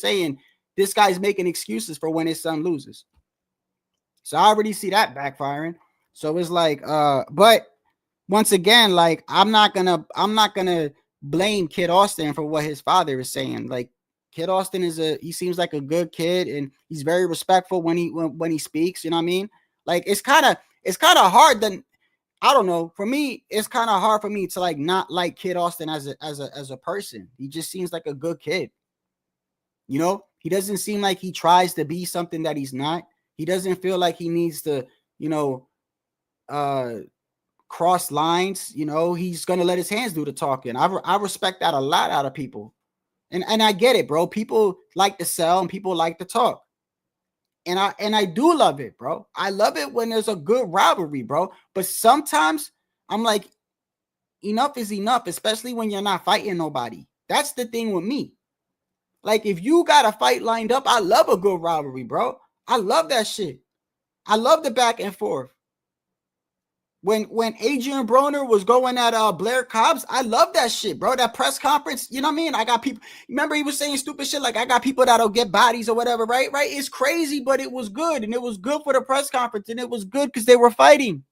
saying this guy's making excuses for when his son loses. So I already see that backfiring. So it's like, but once again, like I'm not gonna blame Kid Austin for what his father is saying. Like Kid Austin he seems like a good kid, and he's very respectful when he speaks. You know what I mean? Like it's kind of hard. Then I don't know. For me, it's kind of hard for me to like not like Kid Austin as a person. He just seems like a good kid. You know, he doesn't seem like he tries to be something that he's not. He doesn't feel like he needs to, you know, cross lines. You know, he's gonna let his hands do the talking. I respect that a lot out of people, and I get it, bro. People like to sell and people like to talk, and I do love it, bro. I love it when there's a good rivalry, bro. But sometimes I'm like, enough is enough, especially when you're not fighting nobody. That's the thing with me. Like if you got a fight lined up, I love a good rivalry, bro. I love that shit. I love the back and forth. When Adrian Broner was going at Blair Cobbs, I love that shit, bro. That press conference, you know what I mean? I got people, remember he was saying stupid shit like I got people that'll get bodies or whatever, right? Right? It's crazy, but it was good. And it was good for the press conference. And it was good because they were fighting.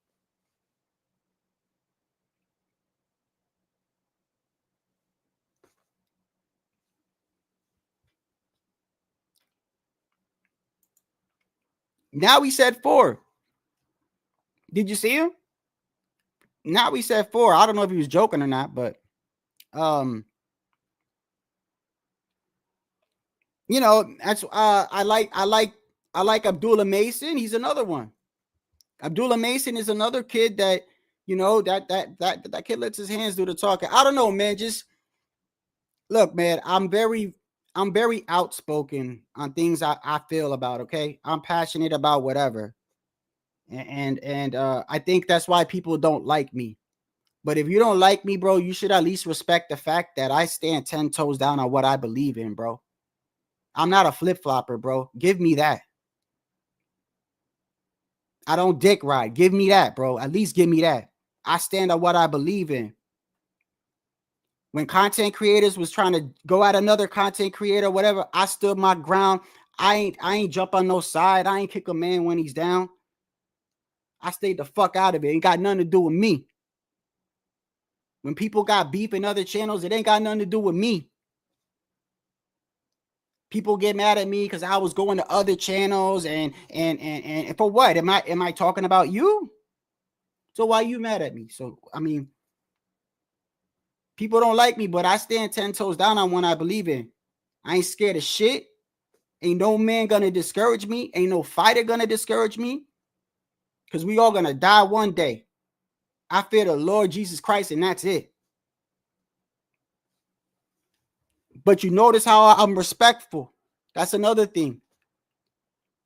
Now he said 4. Did you see him? Now we said 4. I don't know if he was joking or not, but you know, that's I like Abdullah Mason. He's another one. Abdullah Mason is another kid that, you know, that kid lets his hands do the talking. I don't know, man. Just look, man, I'm very outspoken on things I feel about, okay? I'm passionate about whatever. And I think that's why people don't like me. But if you don't like me, bro, you should at least respect the fact that I stand 10 toes down on what I believe in, bro. I'm not a flip-flopper, bro. Give me that. I don't dick ride. Give me that, bro. At least give me that. I stand on what I believe in. When content creators was trying to go at another content creator, whatever, I stood my ground. I ain't jump on no side. I ain't kick a man when he's down. I stayed the fuck out of it. It ain't got nothing to do with me. When people got beef in other channels, it ain't got nothing to do with me. People get mad at me because I was going to other channels and for what? Am I talking about you? So why are you mad at me? So I mean, people don't like me, but I stand 10 toes down on what I believe in. I ain't scared of shit. Ain't no man gonna discourage me. Ain't no fighter gonna discourage me. Because we all gonna die one day. I fear the Lord Jesus Christ, and that's it. But you notice how I'm respectful. That's another thing.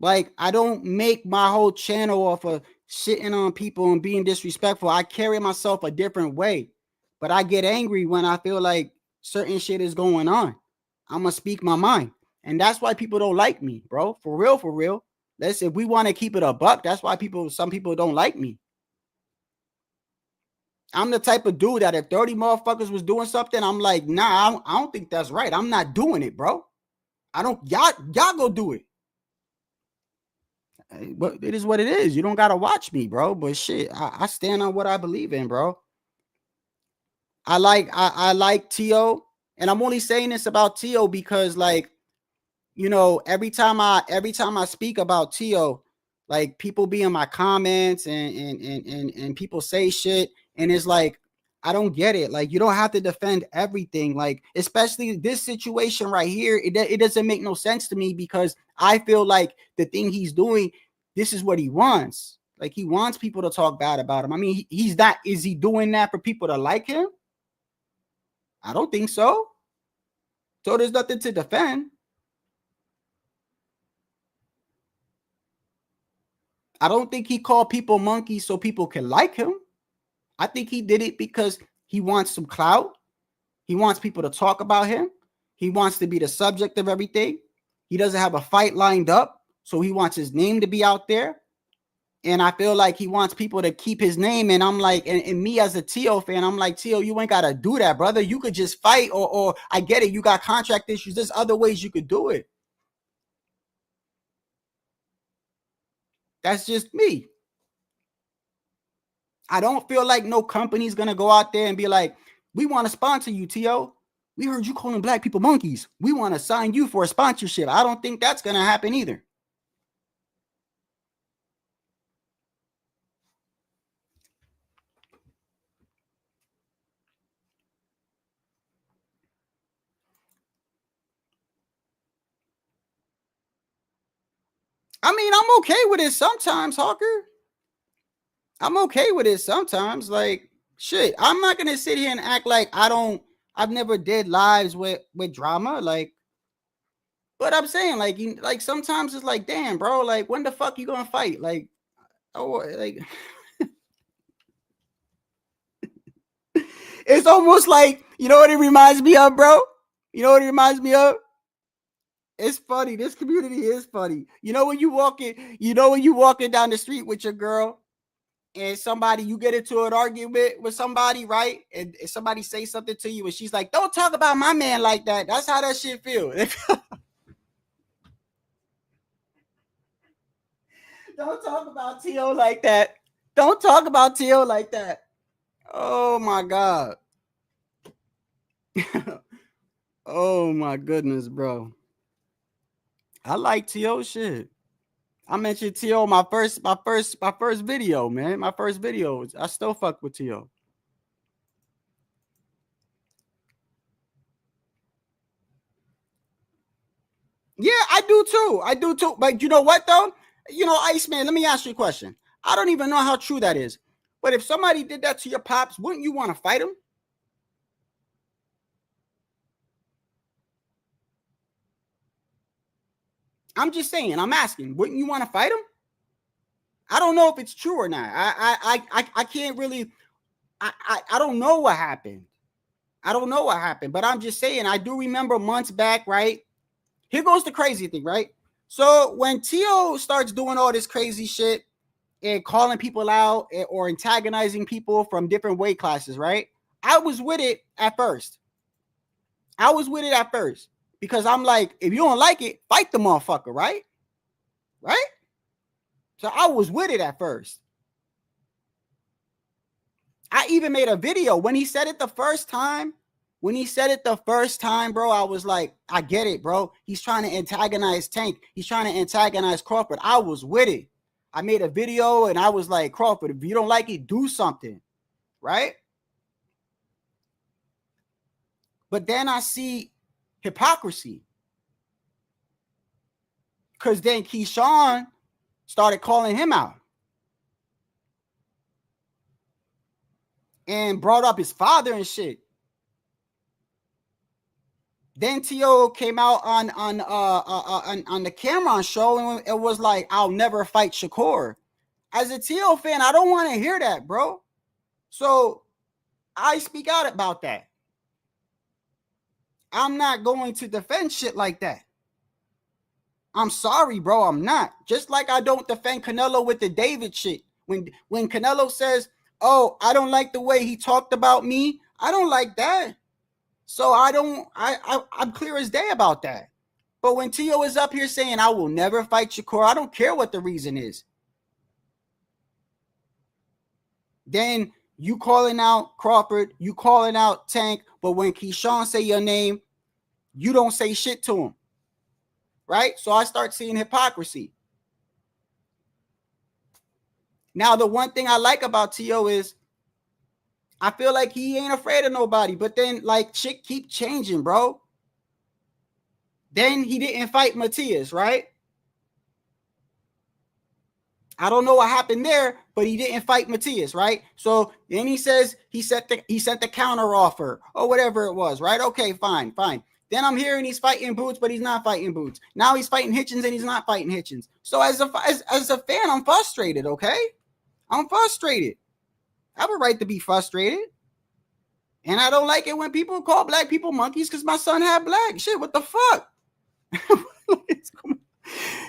Like, I don't make my whole channel off of shitting on people and being disrespectful. I carry myself a different way. But I get angry when I feel like certain shit is going on. I'm going to speak my mind. And that's why people don't like me, bro. For real, for real. If we want to keep it a buck, that's why some people don't like me. I'm the type of dude that if 30 motherfuckers was doing something, I'm like, nah, I don't think that's right. I'm not doing it, bro. Y'all go do it. But it is what it is. You don't got to watch me, bro. But shit, I stand on what I believe in, bro. I like T.O. And I'm only saying this about T.O. because, like, you know, every time I speak about T.O., like, people be in my comments and people say shit. And it's like, I don't get it. Like, you don't have to defend everything. Like, especially this situation right here. It doesn't make no sense to me because I feel like the thing he's doing, this is what he wants. Like, he wants people to talk bad about him. I mean, he's not. Is he doing that for people to like him? I don't think so. So there's nothing to defend. I don't think he called people monkeys so people can like him. I think he did it because he wants some clout. He wants people to talk about him. He wants to be the subject of everything. He doesn't have a fight lined up, so he wants his name to be out there. And I feel like he wants people to keep his name. And I'm like, and me as a T.O. fan, I'm like, T.O., you ain't got to do that, brother. You could just fight or I get it. You got contract issues. There's other ways you could do it. That's just me. I don't feel like no company's gonna go out there and be like, we want to sponsor you, T.O. We heard you calling black people monkeys. We want to sign you for a sponsorship. I don't think that's gonna happen either. I mean, I'm okay with it sometimes, Hawker. I'm okay with it sometimes. Like, shit, I'm not gonna sit here and act like I've never did lives with drama. Like, but I'm saying, like sometimes it's like, damn, bro, like when the fuck you gonna fight? Like, oh, like it's almost like, you know what it reminds me of, bro? You know what it reminds me of? It's funny. This community is funny. You know when you walking down the street with your girl and somebody, you get into an argument with somebody, right? And somebody say something to you and she's like, don't talk about my man like that. That's how that shit feels. Don't talk about T.O. like that. Don't talk about T.O. like that. Oh my God. Oh my goodness, bro. I like T.O. shit. I mentioned T.O. my first video, man. My first video. I still fuck with T.O. Yeah, I do too. I do too. But you know what though? You know, Iceman, let me ask you a question. I don't even know how true that is. But if somebody did that to your pops, wouldn't you want to fight him? I'm just saying, I'm asking, wouldn't you want to fight him? I don't know if it's true or not. I can't really I don't know what happened. I don't know what happened, but I'm just saying, I do remember months back, right? Here goes the crazy thing, right? So when T.O. starts doing all this crazy shit and calling people out or antagonizing people from different weight classes, right? I was with it at first. Because I'm like, if you don't like it, fight the motherfucker, right? Right? So I was with it at first. I even made a video when he said it the first time. When he said it the first time, bro, I was like, I get it, bro. He's trying to antagonize Tank. He's trying to antagonize Crawford. I was with it. I made a video and I was like, Crawford, if you don't like it, do something, right? But then I see hypocrisy. Because then KeyShawn started calling him out and brought up his father and shit. Then T.O. came out on the Cameron show and it was like, I'll never fight Shakur. As a T.O. fan, I don't want to hear that, bro. So I speak out about that. I'm not going to defend shit like that. I'm sorry, bro. I'm not. Just like I don't defend Canelo with the David shit. When Canelo says, oh, I don't like the way he talked about me, I don't like that. So I'm clear as day about that. But when T.O. is up here saying, I will never fight Shakur, I don't care what the reason is. Then you calling out Crawford, you calling out Tank, but when KeyShawn say your name, you don't say shit to him. Right? So I start seeing hypocrisy. Now, the one thing I like about T.O. is I feel like he ain't afraid of nobody, but then like shit keep changing, bro. Then he didn't fight Matias, right? I don't know what happened there, but he didn't fight Matias, right? So then he says he sent the counter offer or whatever it was, right? Okay, fine. Then I'm hearing he's fighting Boots, but he's not fighting Boots. Now he's fighting Hitchens and he's not fighting Hitchens. So as a fan, I'm frustrated, okay? I'm frustrated. I have a right to be frustrated. And I don't like it when people call black people monkeys because my son had black. Shit, what the fuck?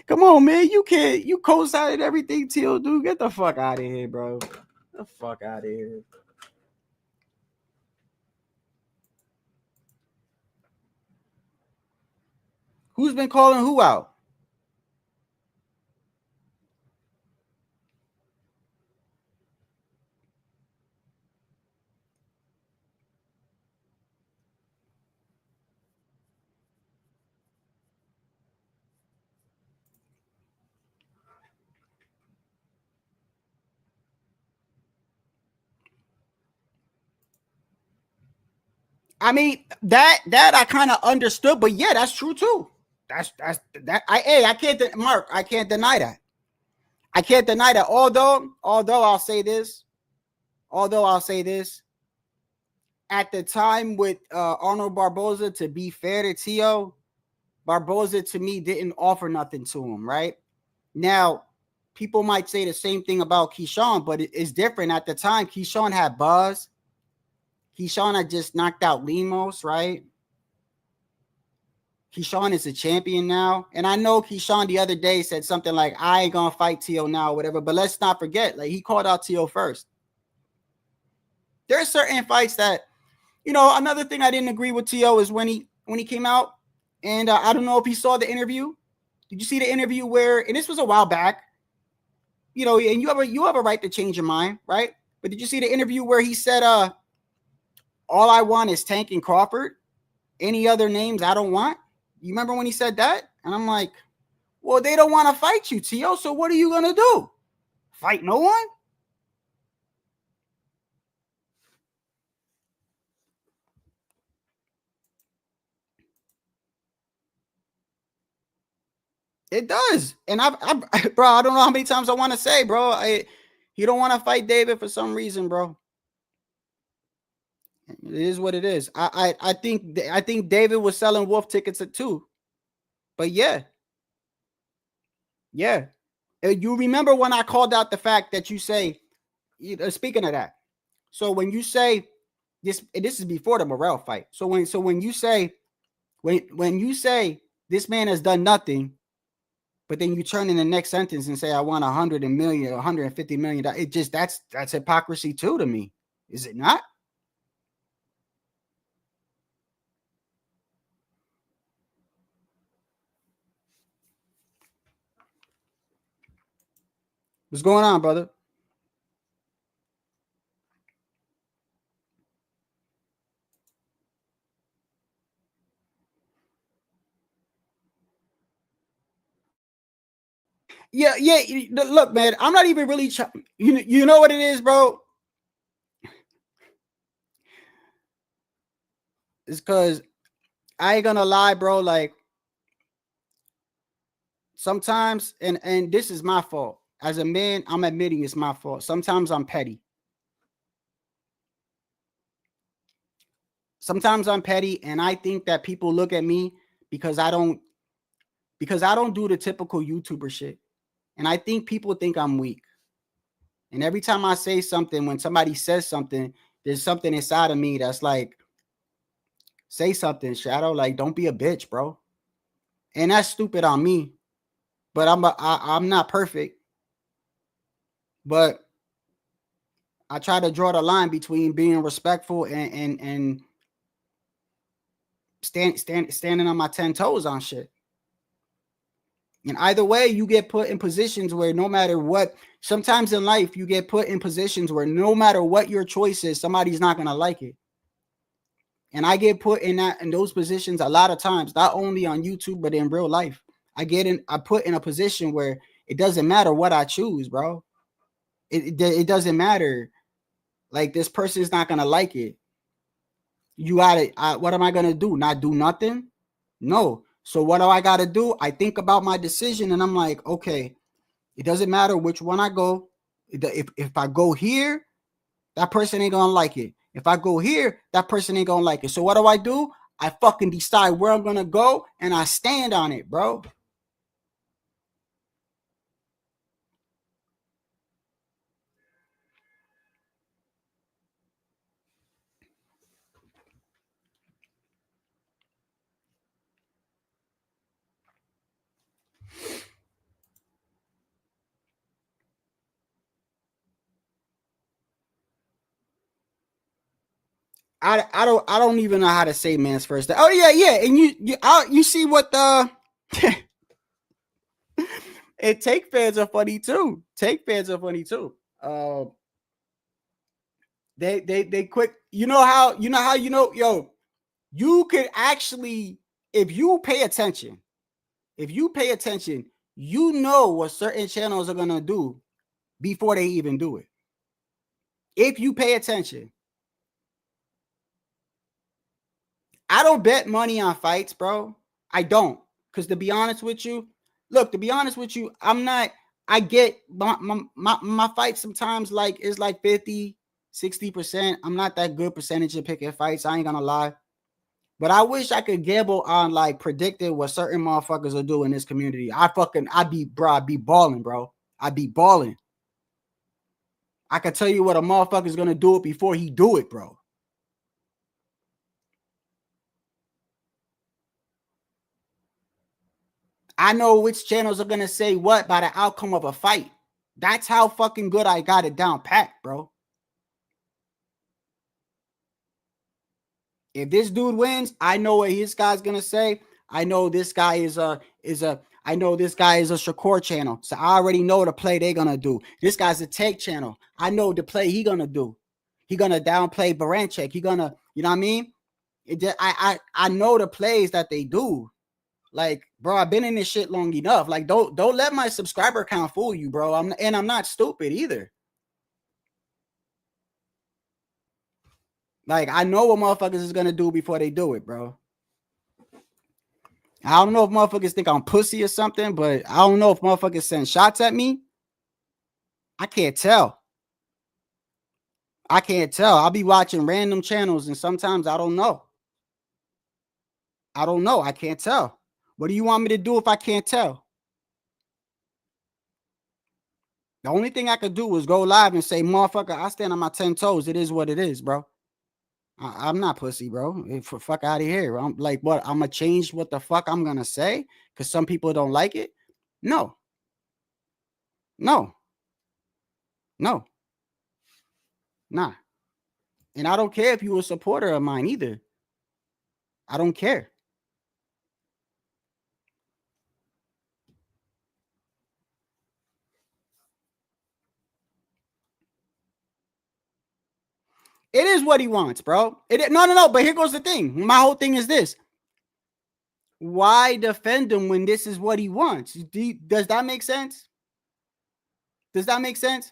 Come on, man. You co-signed everything Teal do. Get the fuck out of here, bro. Get the fuck out of here. Who's been calling who out? I mean, that I kind of understood, but yeah, that's true too. That's that. I can't, Mark. I can't deny that. I can't deny that. Although I'll say this. At the time with Arnold Barboza, to be fair to Tio, Barboza to me didn't offer nothing to him. Right now, people might say the same thing about KeyShawn, but it's different. At the time, KeyShawn had buzz. KeyShawn had just knocked out Lemos, right? KeyShawn is a champion now. And I know KeyShawn the other day said something like, I ain't going to fight Tio now or whatever. But let's not forget, like, he called out Tio first. There are certain fights that, another thing I didn't agree with Tio is when he came out. And I don't know if he saw the interview. Did you see the interview where, and this was a while back, and you have a right to change your mind, right? But did you see the interview where he said, all I want is Tank and Crawford. Any other names I don't want? You remember when he said that? And I'm like, well, they don't want to fight you, Tio. So what are you going to do? Fight no one? It does. And bro, I don't know how many times I want to say, bro, you don't want to fight David for some reason, bro. It is what it is. I think David was selling wolf tickets at 2. But yeah. You remember when I called out the fact that you say, speaking of that. So when you say this is before the Morrell fight. So when you say this man has done nothing, but then you turn in the next sentence and say, I want 100 million, 150 million. It just, that's hypocrisy too to me. Is it not? What's going on, brother? Yeah. Look, man, I'm not even really you know what it is, bro? It's because I ain't gonna lie, bro. Like sometimes, and this is my fault. As a man, I'm admitting it's my fault. Sometimes I'm petty. And I think that people look at me because I don't do the typical YouTuber shit. And I think people think I'm weak. And every time I say something, when somebody says something, there's something inside of me that's like, say something, Shadow. Like, don't be a bitch, bro. And that's stupid on me. But I'm not perfect. But I try to draw the line between being respectful and standing on my 10 toes on shit. And either way, you get put in positions where no matter what, sometimes in life, you get put in positions where no matter what your choice is, somebody's not going to like it. And I get put in those positions a lot of times, not only on YouTube, but in real life. I put in a position where it doesn't matter what I choose, bro. It doesn't matter. Like, this person's not going to like it. What am I going to do? Not do nothing? No. So what do I got to do? I think about my decision and I'm like, okay, it doesn't matter which one I go. If I go here, that person ain't going to like it. If I go here, that person ain't going to like it. So what do? I fucking decide where I'm going to go and I stand on it, bro. I don't even know how to say man's first. Oh yeah, and you see what the and Take fans are funny too. They quick. Yo, you could actually, if you pay attention, you know what certain channels are gonna do before they even do it. If you pay attention. I don't bet money on fights, bro. I don't. Because to be honest with you, I'm not, I get my fights sometimes like is like 50, 60%. I'm not that good percentage of picking fights. I ain't gonna lie. But I wish I could gamble on like predicting what certain motherfuckers will do in this community. I'd be balling, bro. I'd be balling. I can tell you what a motherfucker's gonna do it before he do it, bro. I know which channels are gonna say what by the outcome of a fight. That's how fucking good I got it down pat, bro. If this dude wins, I know what his guy's gonna say. I know this guy is a Shakur channel. So I already know the play they're gonna do. This guy's a take channel. I know the play he gonna do. He gonna downplay Baranchek. He gonna, you know what I mean? I know the plays that they do. Like, bro, I've been in this shit long enough. Like, don't let my subscriber count fool you, bro. I'm not stupid either. Like, I know what motherfuckers is gonna do before they do it, bro. I don't know if motherfuckers think I'm pussy or something, but I don't know if motherfuckers send shots at me. I can't tell. I'll be watching random channels and sometimes I don't know. I can't tell. What do you want me to do if I can't tell? The only thing I could do is go live and say, motherfucker, I stand on my 10 toes. It is what it is, bro. I'm not pussy, bro. Fuck out of here. I'm like, what? I'm going to change what the fuck I'm going to say because some people don't like it? No. Nah. And I don't care if you're a supporter of mine either. I don't care. It is what he wants, bro. No. But here goes the thing. My whole thing is this. Why defend him when this is what he wants? Does that make sense? Does that make sense?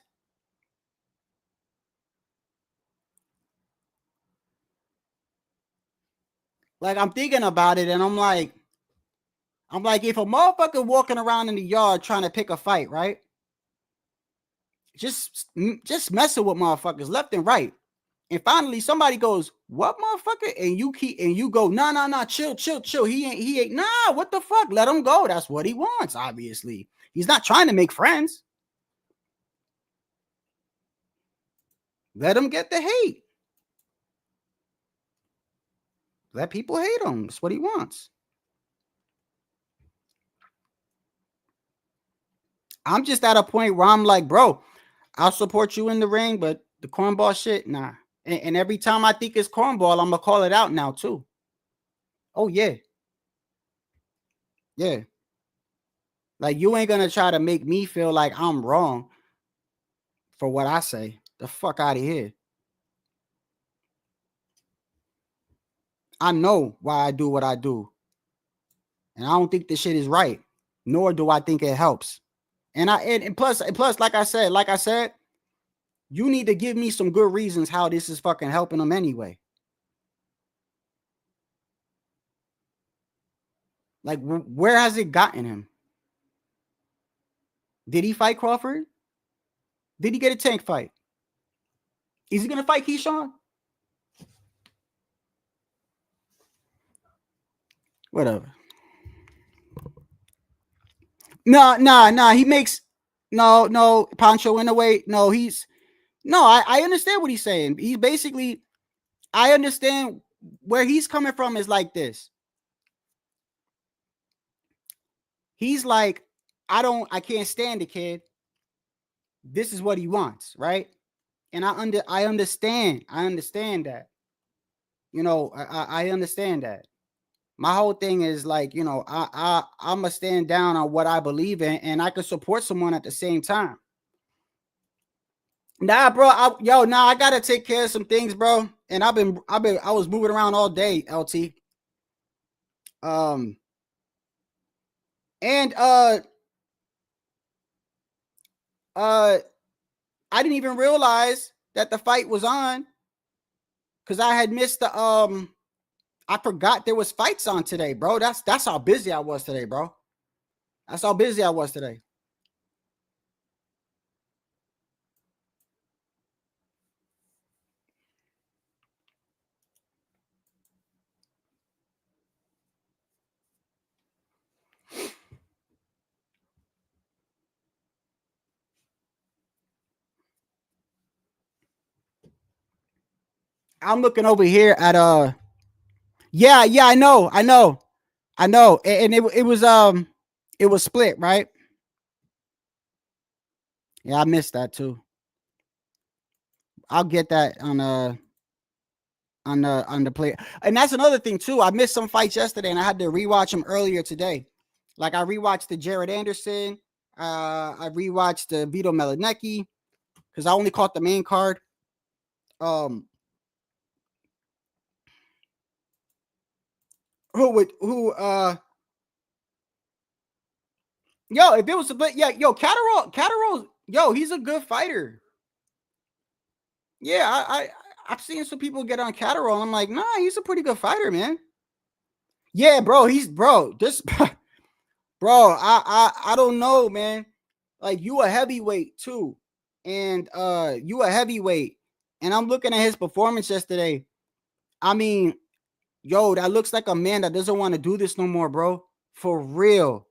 Like, I'm thinking about it and I'm like, if a motherfucker walking around in the yard trying to pick a fight, right? Just messing with motherfuckers left and right. And finally somebody goes, what motherfucker? And you go, nah, chill. He ain't, nah, what the fuck? Let him go. That's what he wants, obviously. He's not trying to make friends. Let him get the hate. Let people hate him. That's what he wants. I'm just at a point where I'm like, bro, I'll support you in the ring, but the cornball shit, nah. And every time I think it's cornball, I'm gonna call it out now too. Oh yeah. Yeah. Like, you ain't gonna try to make me feel like I'm wrong for what I say. The fuck out of here. I know why I do what I do. And I don't think this shit is right. Nor do I think it helps. And plus, like I said, you need to give me some good reasons how this is fucking helping them anyway. Like, where has it gotten him? Did he fight Crawford? Did he get a tank fight? Is he going to fight KeyShawn? Whatever. No. He makes no Pancho in a way. No, I understand what he's saying. He's basically, I understand where he's coming from is like this. He's like, I can't stand the kid. This is what he wants, right? And I understand that. You know, I understand that. My whole thing is like, you know, I'm gonna stand down on what I believe in, and I can support someone at the same time. Nah, bro, I gotta take care of some things, bro. And I was moving around all day, LT. And I didn't even realize that the fight was on because I had missed the I forgot there was fights on today, bro. That's how busy I was today, bro. That's how busy I was today. I'm looking over here at yeah, I know. And it was split, right? Yeah, I missed that too. I'll get that on the play. And that's another thing too. I missed some fights yesterday and I had to rewatch them earlier today. Like I rewatched the Jared Anderson, I rewatched the Vito Melanecki because I only caught the main card. Yo, if it was but yeah, yo, Catterall, yo, he's a good fighter. Yeah, I've seen some people get on Catterall, and I'm like, nah, he's a pretty good fighter, man. Yeah, bro, this bro, I don't know, man. Like you a heavyweight too. And you a heavyweight. And I'm looking at his performance yesterday. I mean, yo, that looks like a man that doesn't want to do this no more, bro. For real.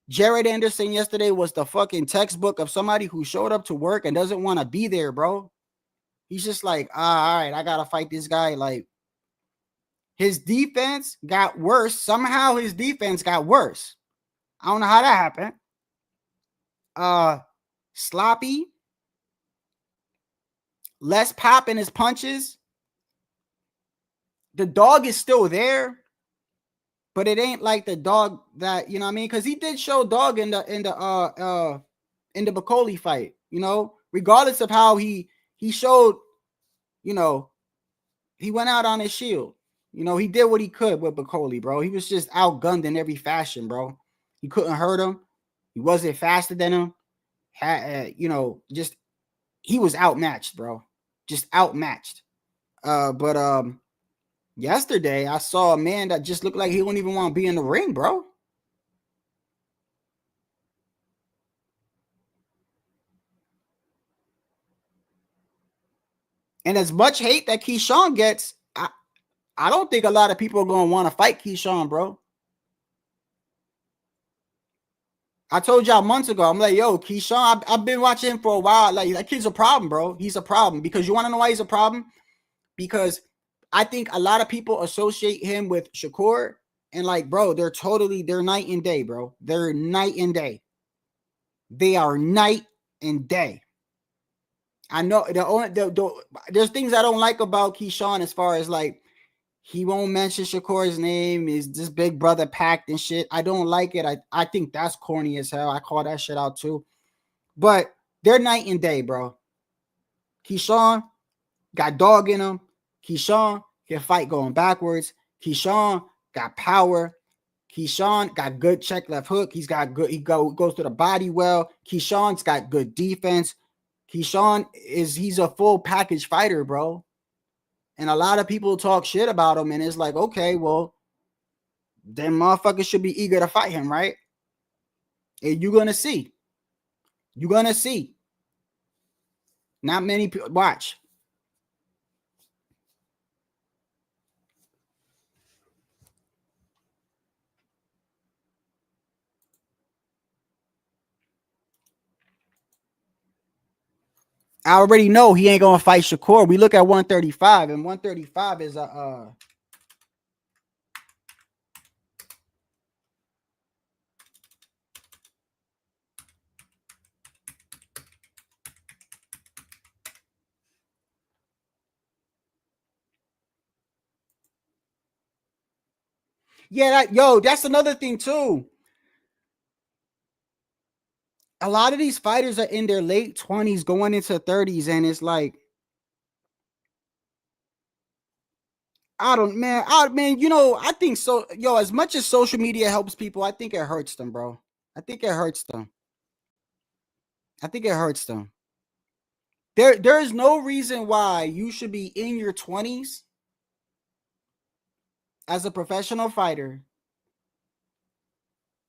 Jared Anderson yesterday was the fucking textbook of somebody who showed up to work and doesn't want to be there, bro. He's just like, all right, I gotta fight this guy. Like his defense got worse. Somehow his defense got worse. I don't know how that happened. Sloppy, less pop in his punches. The dog is still there, but it ain't like the dog that, you know what I mean? Because he did show dog in the Bacoli fight, you know, regardless of how he showed, you know, he went out on his shield. You know, he did what he could with Bacoli, bro. He was just outgunned in every fashion, bro. He couldn't hurt him. He wasn't faster than him. You know, just he was outmatched, bro. Just outmatched. But yesterday I saw a man that just looked like he wouldn't even want to be in the ring, bro. And as much hate that KeyShawn gets, I don't think a lot of people are going to want to fight KeyShawn, bro. I told y'all months ago, I'm like, yo, KeyShawn, I've been watching him for a while. Like, that kid's a problem, bro. He's a problem. Because you want to know why he's a problem? Because I think a lot of people associate him with Shakur. And like, bro, they're night and day, bro. They're night and day. They are night and day. I know there's things I don't like about KeyShawn as far as like, he won't mention Shakur's name. Is this big brother pact and shit? I don't like it. I think that's corny as hell. I call that shit out too. But they're night and day, bro. KeyShawn got dog in him. KeyShawn can fight going backwards. KeyShawn got power. KeyShawn got good check left hook. He's got good. He goes to the body well. KeyShawn's got good defense. KeyShawn he's a full package fighter, bro. And a lot of people talk shit about him, and it's like, okay, well, then motherfuckers should be eager to fight him, right? And you're gonna see. You're gonna see. Not many people watch. I already know he ain't gonna fight Shakur. We look at 135, and 135 is a yeah, that's another thing too. A lot of these fighters are in their late 20s going into 30s, and it's like, man, you know, I think so. Yo, as much as social media helps people, I think it hurts them, bro. I think it hurts them. There is no reason why you should be in your 20s as a professional fighter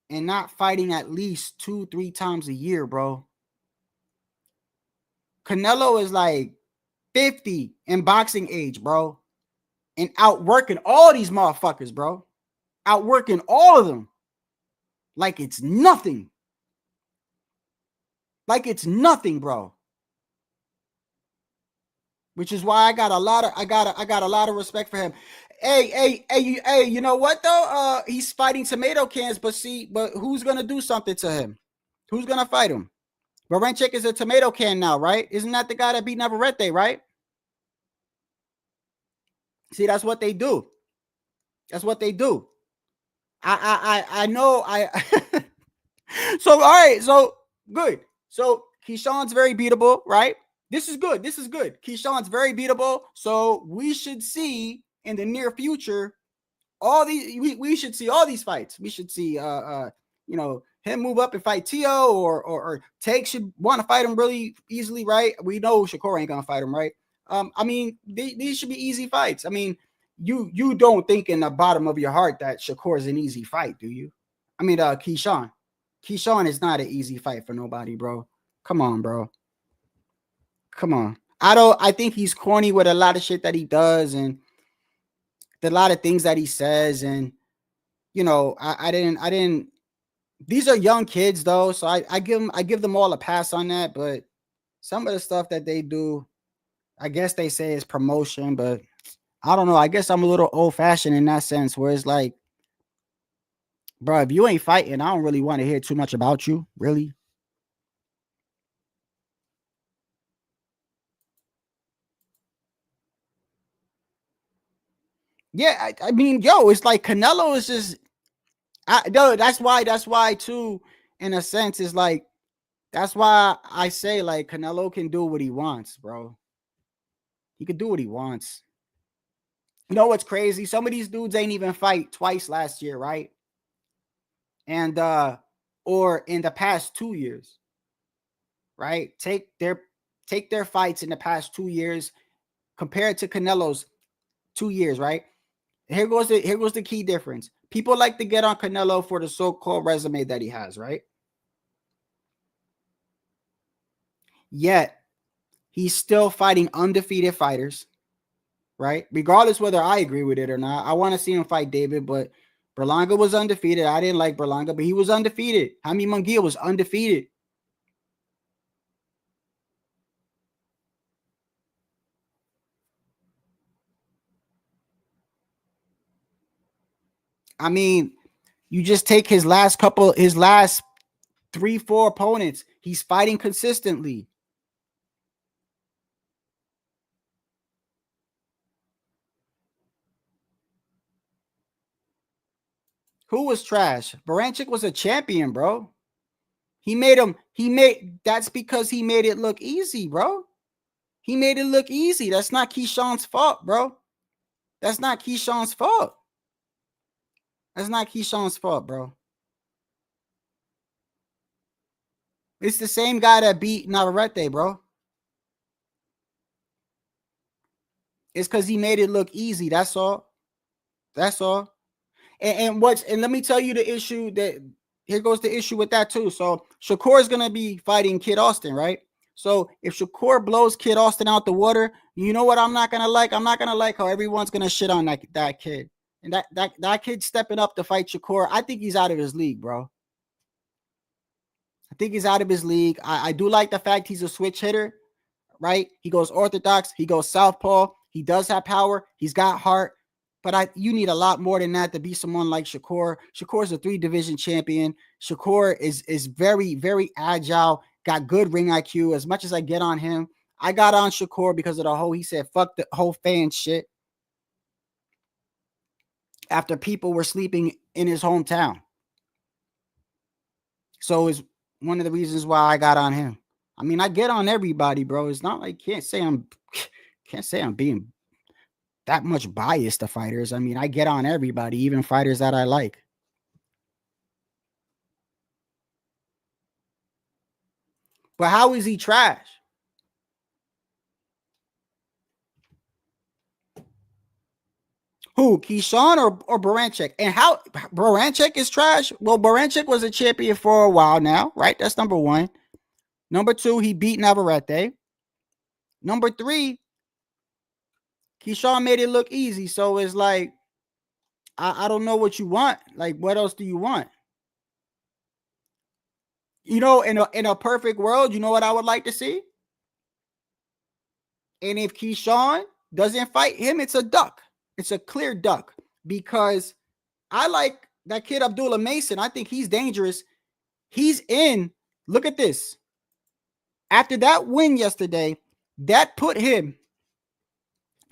and not fighting at least 2-3 times a year, bro. Canelo is like 50 in boxing age, bro. And outworking all these motherfuckers, bro. Outworking all of them. Like it's nothing. Like it's nothing, bro. Which is why I got a lot of respect for him. Hey, you know what though? He's fighting tomato cans, but who's gonna do something to him? Who's gonna fight him? Baranchyk is a tomato can now, right? Isn't that the guy that beat Navarrete, right? See, that's what they do. That's what they do. I know. So all right, so good. So KeyShawn's very beatable, right? This is good. This is good. KeyShawn's very beatable. So we should see in the near future all these. We should see all these fights. We should see him move up and fight Tio, or Take should want to fight him really easily, right? We know Shakur ain't gonna fight him, right? I mean, these should be easy fights. I mean, you don't think in the bottom of your heart that Shakur is an easy fight, do you? I mean, KeyShawn is not an easy fight for nobody, bro. Come on, bro. Come on. I think he's corny with a lot of shit that he does and a lot of things that he says. And, I didn't, these are young kids though. So I give them all a pass on that. But some of the stuff that they do, I guess they say is promotion, but I don't know. I guess I'm a little old fashioned in that sense where it's like, bro, if you ain't fighting, I don't really want to hear too much about you. Really? Yeah, I mean, it's like Canelo is just, that's why too, in a sense, is like, that's why I say like Canelo can do what he wants, bro. He can do what he wants. You know what's crazy? Some of these dudes ain't even fight twice last year, right? And or in the past 2 years, right? Take their fights in the past 2 years compared to Canelo's 2 years, right? Here goes the key difference. People like to get on Canelo for the so-called resume that he has, right? Yet he's still fighting undefeated fighters, right? Regardless whether I agree with it or not. I want to see him fight David, but Berlanga was undefeated. I didn't like Berlanga, but he was undefeated. Jaime Munguia was undefeated. I mean, you just take his last 3-4 opponents. He's fighting consistently. Who was trash? Baranchyk was a champion, bro. That's because he made it look easy, bro. He made it look easy. That's not KeyShawn's fault, bro. That's not KeyShawn's fault. That's not KeyShawn's fault, bro. It's the same guy that beat Navarrete, bro. It's because he made it look easy. That's all. That's all. And let me tell you the issue that here goes the issue with that too. So Shakur is gonna be fighting Kid Austin, right? So if Shakur blows Kid Austin out the water, you know what I'm not gonna like? I'm not gonna like how everyone's gonna shit on that kid. And that kid stepping up to fight Shakur, I think he's out of his league, bro. I think he's out of his league. I do like the fact he's a switch hitter, right? He goes orthodox, he goes southpaw, he does have power, he's got heart. But you need a lot more than that to be someone like Shakur. Shakur is a 3-division champion. Shakur is very, very agile, got good ring IQ. As much as I get on him, I got on Shakur because of the whole, he said, fuck the whole fan shit. After people were sleeping in his hometown. So it's one of the reasons why I got on him. I mean, I get on everybody, bro. It's not like can't say I'm being that much biased to fighters. I mean, I get on everybody, even fighters that I like. But how is he trash? Who, KeyShawn or Baranchik? And how Baranchik is trash? Well, Baranchik was a champion for a while now, right? That's number one. Number two, he beat Navarrete. Number three, KeyShawn made it look easy. So it's like, I don't know what you want. Like, what else do you want? You know, in a perfect world, you know what I would like to see? And if KeyShawn doesn't fight him, it's a duck. It's a clear duck, because I like that kid Abdullah Mason. I think he's dangerous. He's in. Look at this. After that win yesterday, that put him,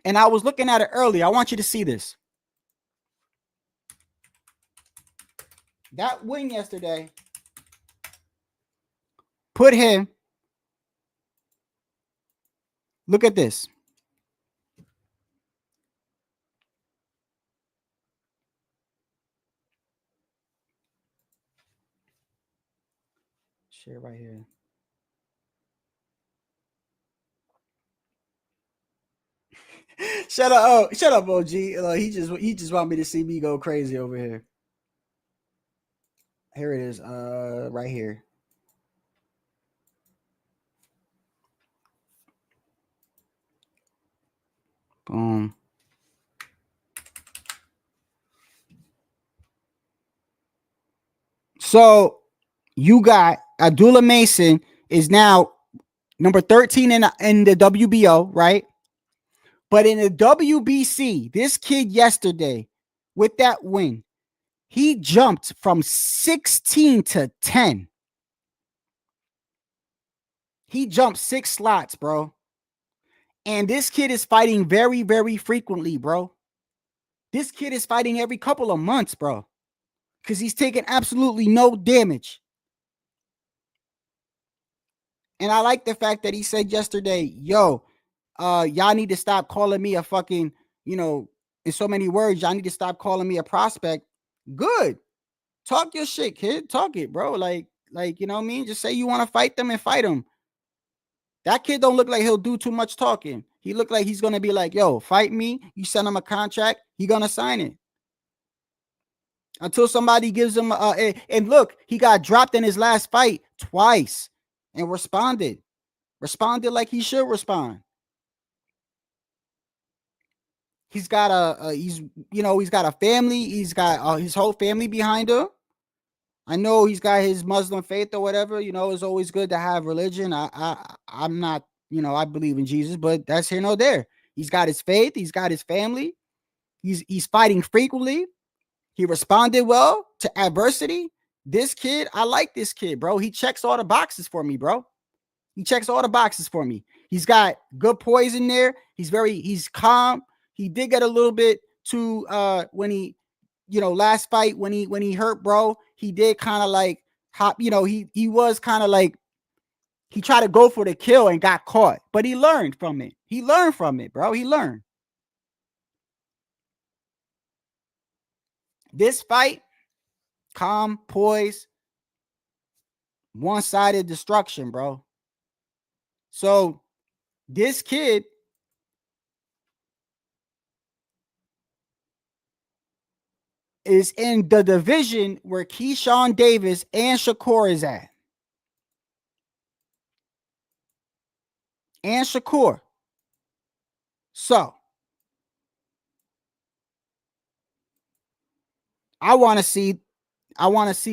and I was looking at it earlier. I want you to see this. That win yesterday put him. Look at this. Share right here. Shut up! Oh, shut up, OG. He just want me to see me go crazy over here. Here it is. Right here. Boom. So you got Abdullah Mason is now number 13 in the WBO, right? But in the WBC, this kid yesterday with that win, he jumped from 16 to 10. He jumped 6 slots, bro. And this kid is fighting very, very frequently, bro. This kid is fighting every couple of months, bro, because he's taking absolutely no damage. And I like the fact that he said yesterday, yo, y'all need to stop calling me a fucking, in so many words, y'all need to stop calling me a prospect. Good. Talk your shit, kid. Talk it, bro. Like, you know what I mean? Just say you want to fight them and fight them. That kid don't look like he'll do too much talking. He look like he's going to be like, yo, fight me. You send him a contract. He going to sign it. Until somebody gives him and look, he got dropped in his last fight twice and responded like he should respond. He's got he's got a family. He's got his whole family behind him. I know he's got his Muslim faith or whatever. It's always good to have religion. I'm not, I believe in Jesus, but that's here nor there. He's got his faith. He's got his family. He's fighting frequently. He responded well to adversity. This kid, I like this kid, bro. He checks all the boxes for me, bro. He checks all the boxes for me. He's got good poise in there. He's calm. He did get a little bit too when he, last fight when he hurt, bro. He did kind of like hop, he was kind of like, he tried to go for the kill and got caught, but he learned from it. He learned from it, bro. He learned. This fight, calm, poise, one-sided destruction, bro. So this kid is in the division where KeyShawn Davis and Shakur is at. And Shakur. So I want to see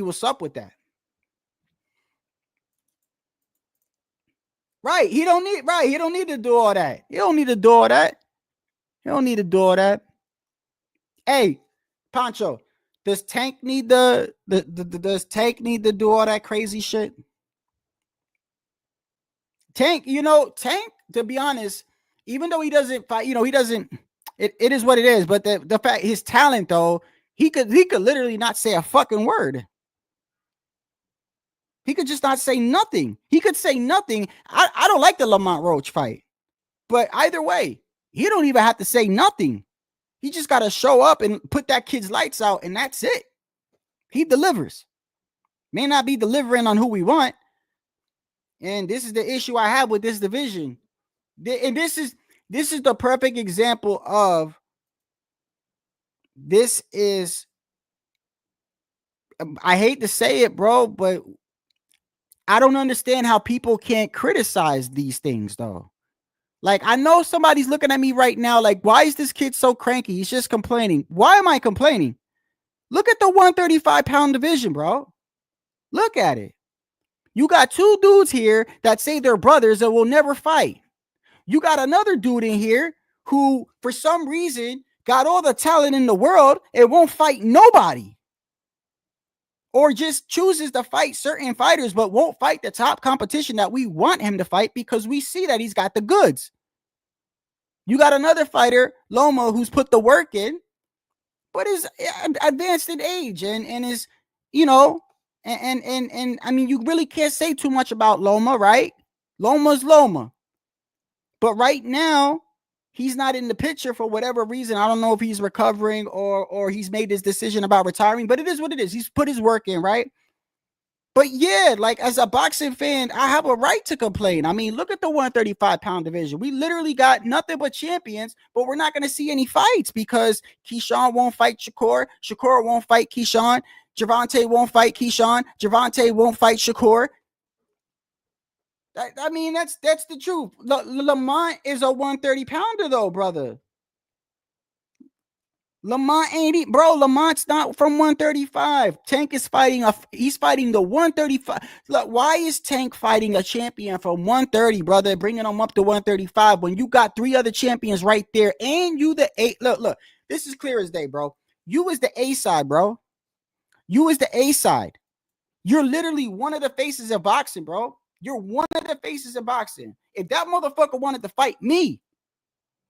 what's up with that. Right. He don't need to do all that. He don't need to do all that. Hey, Pancho, does Tank need does Tank need to do all that crazy shit? Tank, Tank, to be honest, even though he doesn't fight, he doesn't, it is what it is. But the fact, his talent though, he could literally not say a fucking word. He could just not say nothing. He could say nothing. I don't like the Lamont Roach fight. But either way, he don't even have to say nothing. He just got to show up and put that kid's lights out, and that's it. He delivers. May not be delivering on who we want. And this is the issue I have with this division. And this is the perfect example of this is, I hate to say it, bro, but I don't understand how people can't criticize these things, though. Like, I know somebody's looking at me right now like, why is this kid so cranky? He's just complaining. Why am I complaining? Look at the 135-pound division, bro. Look at it. You got two dudes here that say they're brothers and will never fight. You got another dude in here who, for some reason, got all the talent in the world and won't fight nobody. Or just chooses to fight certain fighters, but won't fight the top competition that we want him to fight because we see that he's got the goods. You got another fighter, Loma, who's put the work in, but is advanced in age and is, you know, and I mean, you really can't say too much about Loma, right? Loma's Loma. But right now, he's not in the picture for whatever reason. I don't know if he's recovering or he's made his decision about retiring, but it is what it is. He's put his work in, right? But yeah, like as a boxing fan, I have a right to complain. I mean, look at the 135-pound division. We literally got nothing but champions, but we're not going to see any fights because KeyShawn won't fight Shakur. Shakur won't fight KeyShawn. Gervonta won't fight KeyShawn. Gervonta won't fight Shakur. I mean, that's the truth. Lamont is a 130-pounder, though, brother. Lamont ain't bro. Lamont's not from 135. Tank is fighting he's fighting the 135. Look, why is Tank fighting a champion from 130, brother? Bringing him up to 135 when you got three other champions right there, and you the A. Look. This is clear as day, bro. You is the A side, bro. You is the A side. You're literally one of the faces of boxing, bro. You're one of the faces of boxing. If that motherfucker wanted to fight me,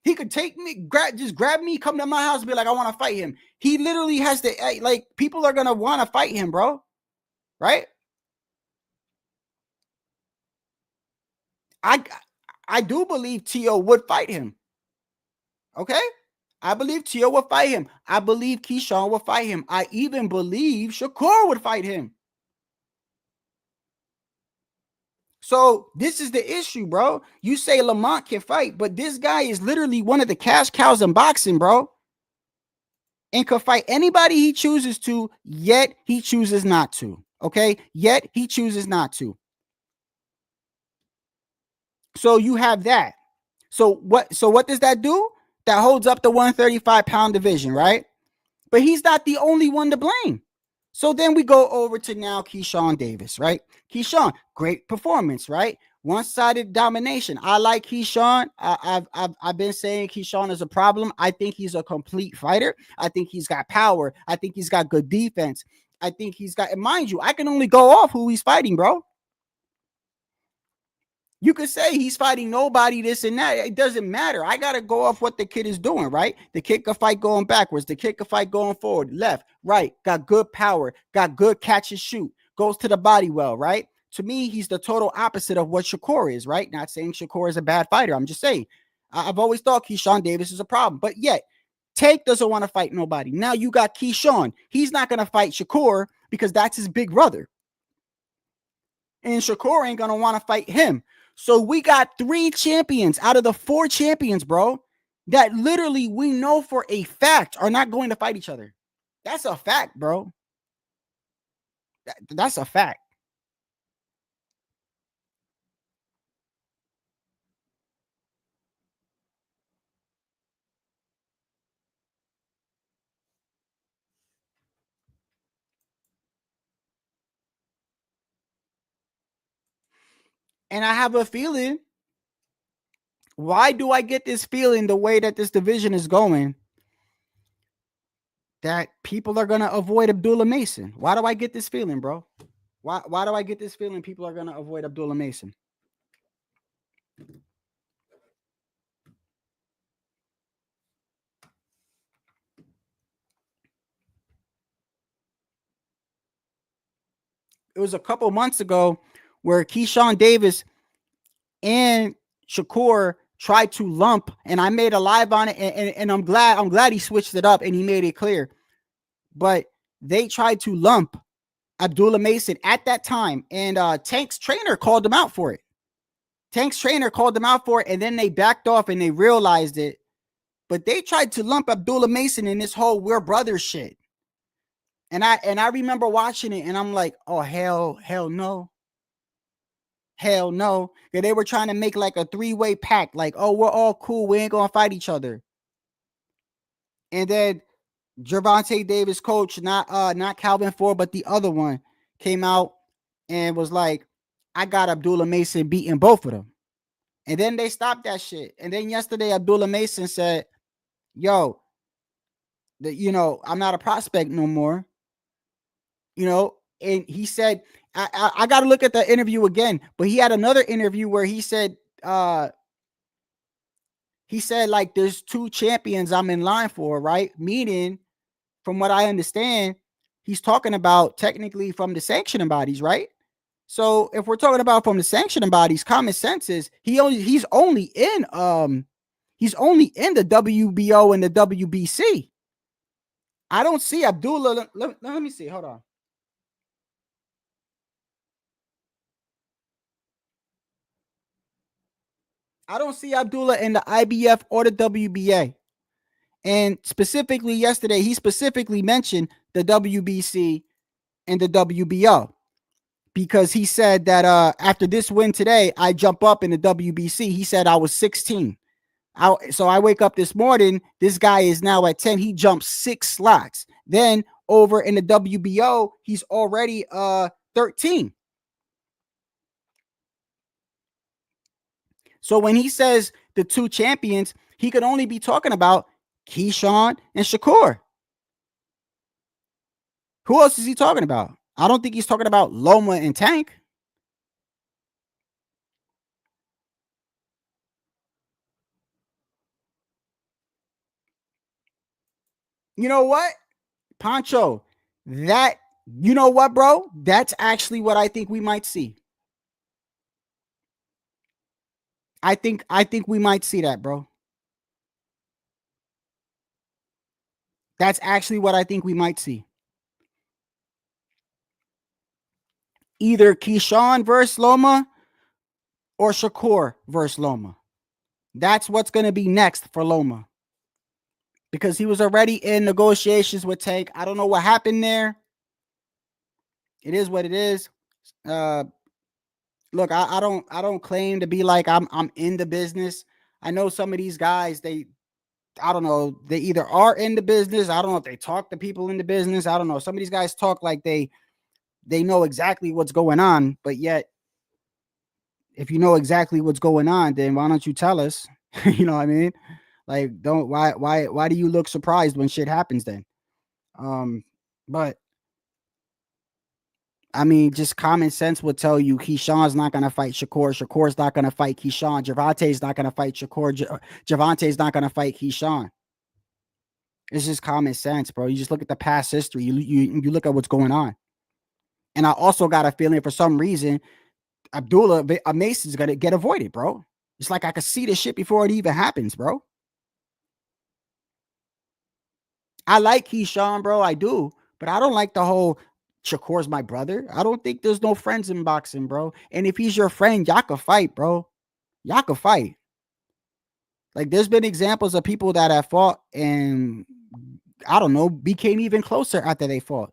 he could take me, just grab me, come to my house and be like, I want to fight him. He literally has to, like, people are going to want to fight him, bro. Right? I do believe T.O. would fight him. Okay? I believe T.O. would fight him. I believe KeyShawn would fight him. I even believe Shakur would fight him. So this is the issue, bro. You say Lamont can fight, but this guy is literally one of the cash cows in boxing, bro. And could fight anybody he chooses to, yet he chooses not to. Okay? Yet he chooses not to. So you have that. So what does that do? That holds up the 135-pound division, right? But he's not the only one to blame. So then we go over to now KeyShawn Davis, right? KeyShawn, great performance, right? One-sided domination. I like KeyShawn. I've been saying KeyShawn is a problem. I think he's a complete fighter. I think he's got power. I think he's got good defense. I think he's got, and mind you, I can only go off who he's fighting, bro. You could say he's fighting nobody, this and that. It doesn't matter. I got to go off what the kid is doing, right? The kid can fight going backwards. The kid can fight going forward, left, right. Got good power. Got good catch and shoot. Goes to the body well, right? To me, he's the total opposite of what Shakur is, right? Not saying Shakur is a bad fighter. I'm just saying. I've always thought KeyShawn Davis is a problem. But yet, Tank doesn't want to fight nobody. Now you got KeyShawn. He's not going to fight Shakur because that's his big brother. And Shakur ain't going to want to fight him. So we got 3 champions out of the 4 champions, bro, that literally we know for a fact are not going to fight each other. That's a fact, bro. That's a fact. And I have a feeling. Why do I get this feeling the way that this division is going? That people are going to avoid Abdullah Mason. Why do I get this feeling, bro? Why do I get this feeling people are going to avoid Abdullah Mason? It was a couple months ago where KeyShawn Davis and Shakur tried to lump, and I made a live on it, and I'm glad he switched it up and he made it clear. But they tried to lump Abdullah Mason at that time, and Tank's trainer called him out for it. Tank's trainer called him out for it, and then they backed off and they realized it. but they tried to lump Abdullah Mason in this whole we're brothers shit. And I remember watching it and I'm like, oh, hell no. Hell no. Yeah, they were trying to make like a 3-way pact, like, oh, we're all cool. We ain't gonna fight each other. And then Gervonta Davis coach, not Calvin Ford, but the other one, came out and was like, I got Abdullah Mason beating both of them. And then they stopped that shit. And then yesterday, Abdullah Mason said, yo, I'm not a prospect no more. And he said, I got to look at the interview again, but he had another interview where he said, like, there's 2 champions I'm in line for, right? Meaning, from what I understand, he's talking about technically from the sanctioning bodies, right? So if we're talking about from the sanctioning bodies, common sense is he's only in the WBO and the WBC. I don't see Abdullah. Let me see. Hold on. I don't see Abdullah in the IBF or the WBA. And specifically yesterday, he specifically mentioned the WBC and the WBO because he said that after this win today, I jump up in the WBC. He said I was 16. So I wake up this morning, this guy is now at 10. He jumped 6 slots. Then over in the WBO, he's already 13. So when he says the 2 champions, he could only be talking about KeyShawn and Shakur. Who else is he talking about? I don't think he's talking about Loma and Tank. You know what, Pancho? You know what, bro? That's actually what I think we might see. I think we might see that, bro. That's actually what I think we might see. Either KeyShawn versus Loma or Shakur versus Loma. That's what's going to be next for Loma. Because he was already in negotiations with Tank. I don't know what happened there. It is what it is. Look, I don't claim to be like I'm in the business. I know some of these guys, I don't know, they either are in the business. I don't know if they talk to people in the business. I don't know. Some of these guys talk like they know exactly what's going on, but yet if you know exactly what's going on, then why don't you tell us? You know what I mean? Like, why do you look surprised when shit happens then? But I mean, just common sense would tell you KeyShawn's not going to fight Shakur. Shakur's not going to fight KeyShawn. Gervonta's not going to fight Shakur. Gervonta's not going to fight KeyShawn. It's just common sense, bro. You just look at the past history. You look at what's going on. And I also got a feeling for some reason, Abdullah Mason's going to get avoided, bro. It's like I could see this shit before it even happens, bro. I like KeyShawn, bro. I do. But I don't like the whole Shakur's my brother. I don't think there's no friends in boxing, bro. And if he's your friend, y'all can fight, bro. Y'all can fight. Like, there's been examples of people that have fought and, I don't know, became even closer after they fought.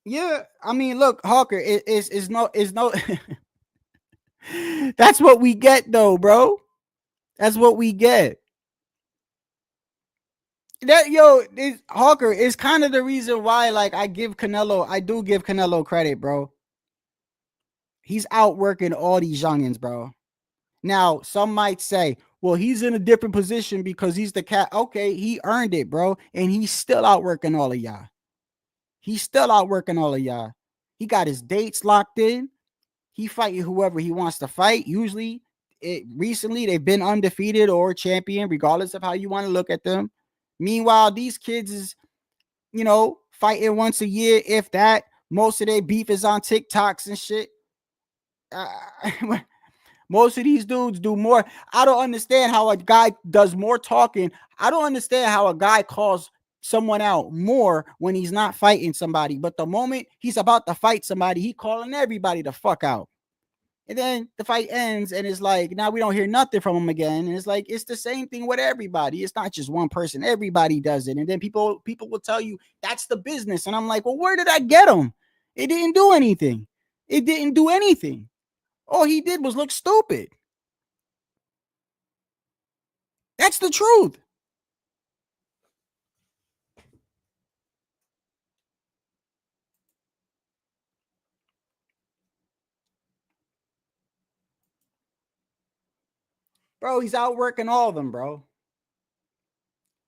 Yeah, I mean, look, Hawker, is no that's what we get, though, bro. That's what we get. Hawker is kind of the reason why, like, I do give Canelo credit, bro. He's outworking all these youngins, bro. Now, some might say, well, he's in a different position because he's the cat. Okay, he earned it, bro. And he's still outworking all of y'all. He got his dates locked in. He fighting whoever he wants to fight. Usually, recently, they've been undefeated or champion, regardless of how you want to look at them. Meanwhile, these kids is, fighting once a year, if that. Most of their beef is on TikToks and shit. Most of these dudes do more. I don't understand how a guy does more talking. I don't understand how a guy calls someone out more when he's not fighting somebody. But the moment he's about to fight somebody, he calling everybody the fuck out. And then the fight ends, and it's like, now we don't hear nothing from him again. And it's like, it's the same thing with everybody. It's not just one person. Everybody does it. And then people will tell you that's the business. And I'm like, well, where did I get him? It didn't do anything. It didn't do anything. All he did was look stupid. That's the truth. Bro, he's outworking all of them, bro.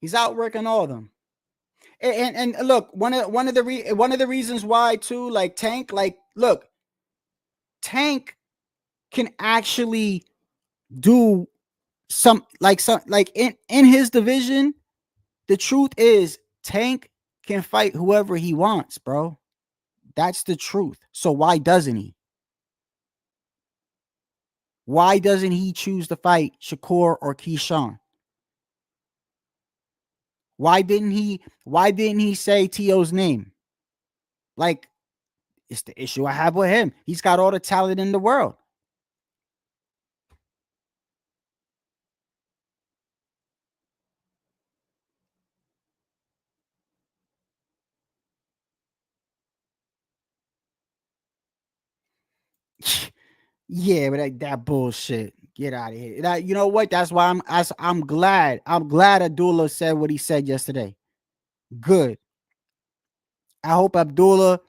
He's outworking all of them. And look, one of the reasons why too, like Tank, like look, Tank can actually do some in his division. The truth is Tank can fight whoever he wants, bro. That's the truth. So why doesn't he? Why doesn't he choose to fight Shakur or KeyShawn? Why didn't he say T.O.'s name? Like, it's the issue I have with him. He's got all the talent in the world. Yeah, but that bullshit. Get out of here. You know what? That's why I'm glad. I'm glad Abdullah said what he said yesterday. Good. I hope Abdullah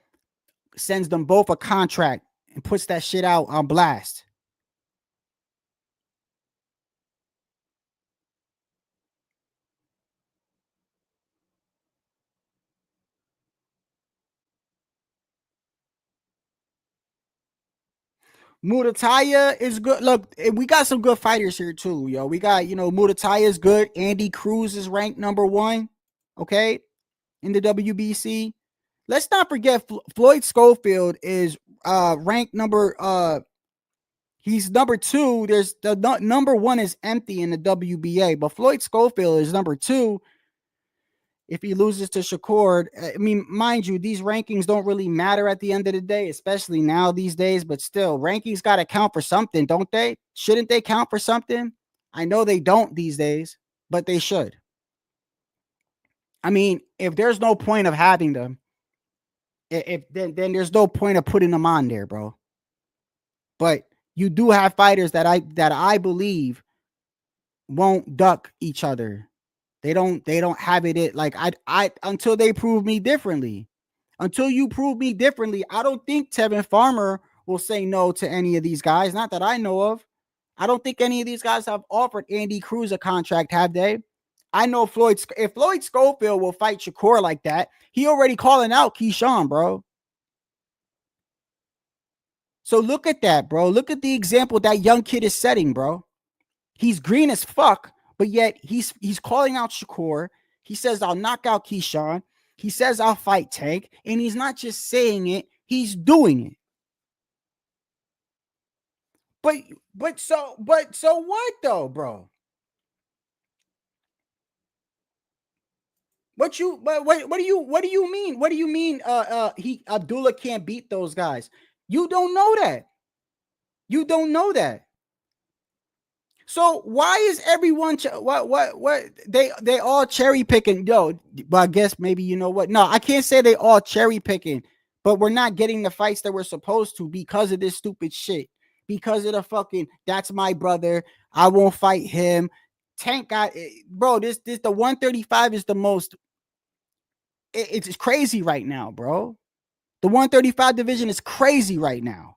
sends them both a contract and puts that shit out on blast. Mutataya is good. Look, we got some good fighters here too, yo. We got, Mutataya is good. Andy Cruz is ranked #1, okay, in the WBC. Let's not forget Floyd Schofield is ranked he's #2. There's the #1 is empty in the WBA, but Floyd Schofield is #2. If he loses to Shakur, I mean, mind you, these rankings don't really matter at the end of the day, especially now these days, but still, rankings got to count for something, don't they? Shouldn't they count for something? I know they don't these days, but they should. I mean, if there's no point of having them, then there's no point of putting them on there, bro. But you do have fighters that I believe won't duck each other. They don't have it like I until they prove me differently. Until you prove me differently, I don't think Tevin Farmer will say no to any of these guys. Not that I know of. I don't think any of these guys have offered Andy Cruz a contract, have they? I know if Floyd Schofield will fight Shakur like that, he already calling out KeyShawn, bro. So look at that, bro. Look at the example that young kid is setting, bro. He's green as fuck, but yet he's calling out Shakur. He says, I'll knock out KeyShawn. He says, I'll fight Tank. And he's not just saying it, he's doing it. But so what though, bro? What do you mean? What do you mean Abdullah can't beat those guys? You don't know that. You don't know that. So why is everyone what they all cherry picking? Yo, but I guess maybe you know what? No, I can't say they all cherry picking, but we're not getting the fights that we're supposed to because of this stupid shit. Because of the fucking that's my brother. I won't fight him. Tank got bro. This the 135 is the most. It's crazy right now, bro. The 135 division is crazy right now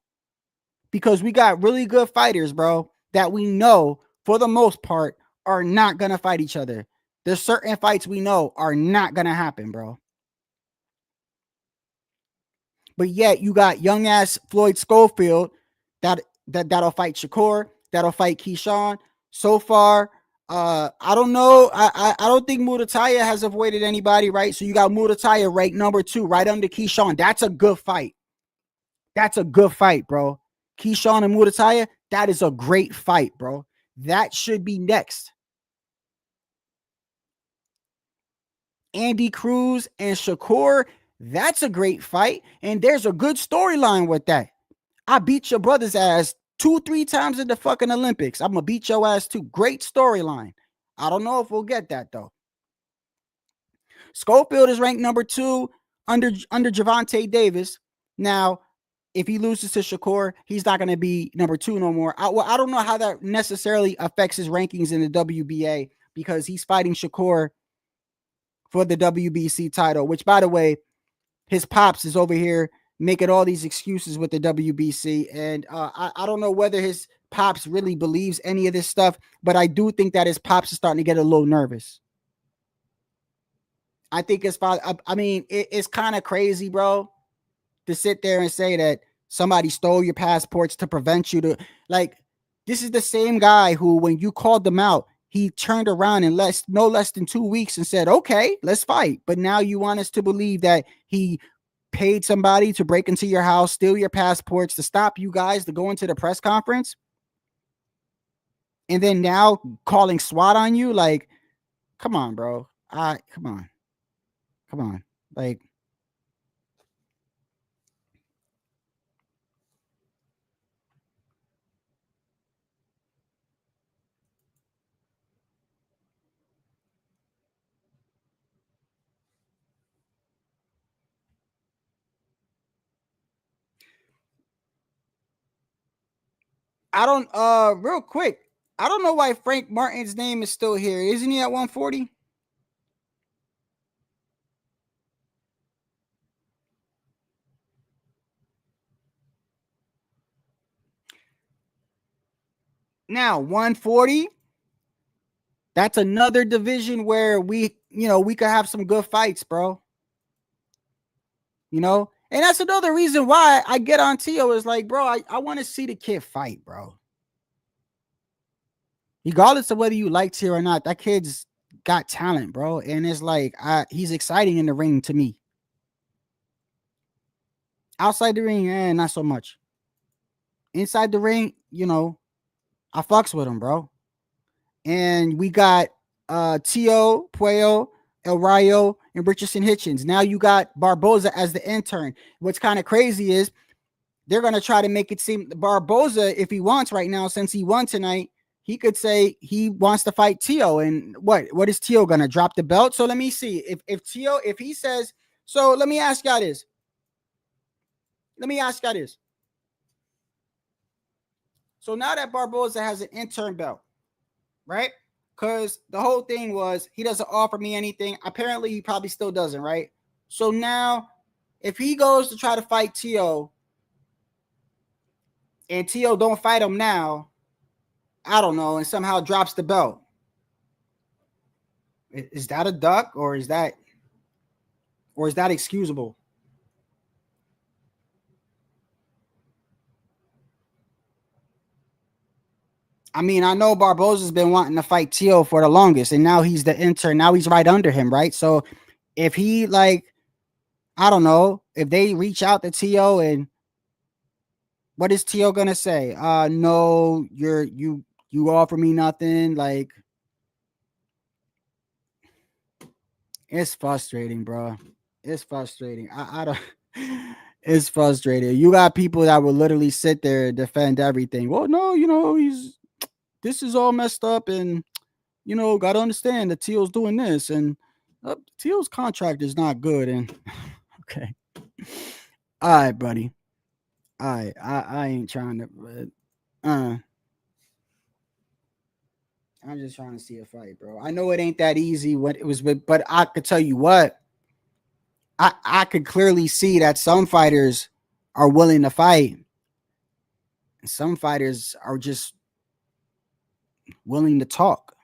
because we got really good fighters, bro, that we know for the most part are not going to fight each other. There's certain fights we know are not going to happen, bro. But yet you got young ass Floyd Schofield that'll fight Shakur, that'll fight KeyShawn. So far, I don't know. I don't think Mutataya has avoided anybody, right? So you got Mutataya ranked #2, right under KeyShawn. That's a good fight. That's a good fight, bro. KeyShawn and Mutataya, that is a great fight, bro. That should be next. Andy Cruz and Shakur, that's a great fight. And there's a good storyline with that. I beat your brother's ass 2-3 times at the fucking Olympics. I'm gonna beat your ass too. Great storyline. I don't know if we'll get that though. Schofield is ranked number 2 under Gervonta Davis. Now, if he loses to Shakur, he's not going to be number 2 no more. I don't know how that necessarily affects his rankings in the WBA because he's fighting Shakur for the WBC title, which, by the way, his pops is over here making all these excuses with the WBC. And I don't know whether his pops really believes any of this stuff, but I do think that his pops is starting to get a little nervous. I think his father, I mean, it's kind of crazy, bro, to sit there and say that somebody stole your passports to prevent you to, like, this is the same guy who, when you called them out, he turned around in no less than 2 weeks and said, okay, let's fight. But now you want us to believe that he paid somebody to break into your house, steal your passports, to stop you guys to go into the press conference. And then now calling SWAT on you. Like, come on, bro. Come on. Like, I don't, real quick, I don't know why Frank Martin's name is still here. Isn't he at 140? Now, 140, that's another division where we could have some good fights, bro. And that's another reason why I get on Tio is like, bro, I want to see the kid fight, bro. Regardless of whether you like Tio or not, that kid's got talent, bro. And it's like, he's exciting in the ring to me. Outside the ring, not so much. Inside the ring, I fucks with him, bro. And we got Tio, Puello, El Rayo, and Richardson Hitchens. Now you got Barboza as the intern. What's kind of crazy is they're going to try to make it seem Barboza, if he wants right now, since he won tonight, he could say he wants to fight Tio. And what is Tio going to drop the belt? So let me see. If he says, so let me ask y'all this. So now that Barboza has an intern belt, right? Because the whole thing was he doesn't offer me anything. Apparently, he probably still doesn't, right? So now, if he goes to try to fight Tio, and Tio don't fight him now, I don't know, and somehow drops the belt, is that a duck, or is that excusable? I mean, I know Barboza's been wanting to fight Tio for the longest, and now he's the intern. Now he's right under him, right? So if he, like, I don't know, if they reach out to Tio, and what is Tio gonna say? No, you offer me nothing. Like, it's frustrating, bro. It's frustrating. I don't. It's frustrating. You got people that will literally sit there and defend everything. Well, no, this is all messed up, and got to understand that Tio's doing this, and Tio's contract is not good. And okay, all right, buddy. All right, I ain't trying to. I'm just trying to see a fight, bro. I know it ain't that easy. What it was, but I could tell you what. I could clearly see that some fighters are willing to fight, and some fighters are just willing to talk.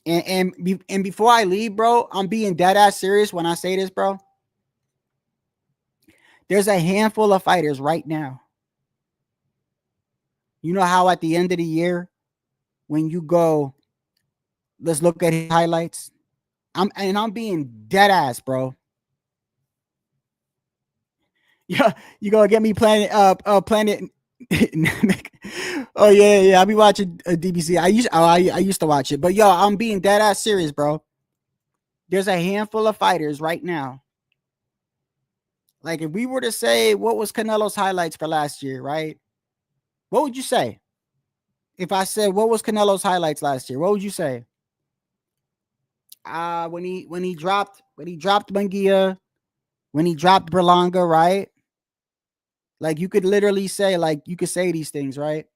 And before I leave, bro, I'm being dead ass serious when I say this, bro. There's a handful of fighters right now. You know how at the end of the year, when you go, let's look at his highlights. I'm being dead ass, bro. Yeah, you gonna get me Planet. Oh yeah. I'll be watching DBC. I used to watch it, but yo, I'm being dead ass serious, bro. There's a handful of fighters right now Like if we were to say what was Canelo's highlights for last year, right? What would you say? If I said what was Canelo's highlights last year, what would you say? When he dropped Munguia, when he dropped Berlanga, right? Like you could literally say, like you could say these things, right?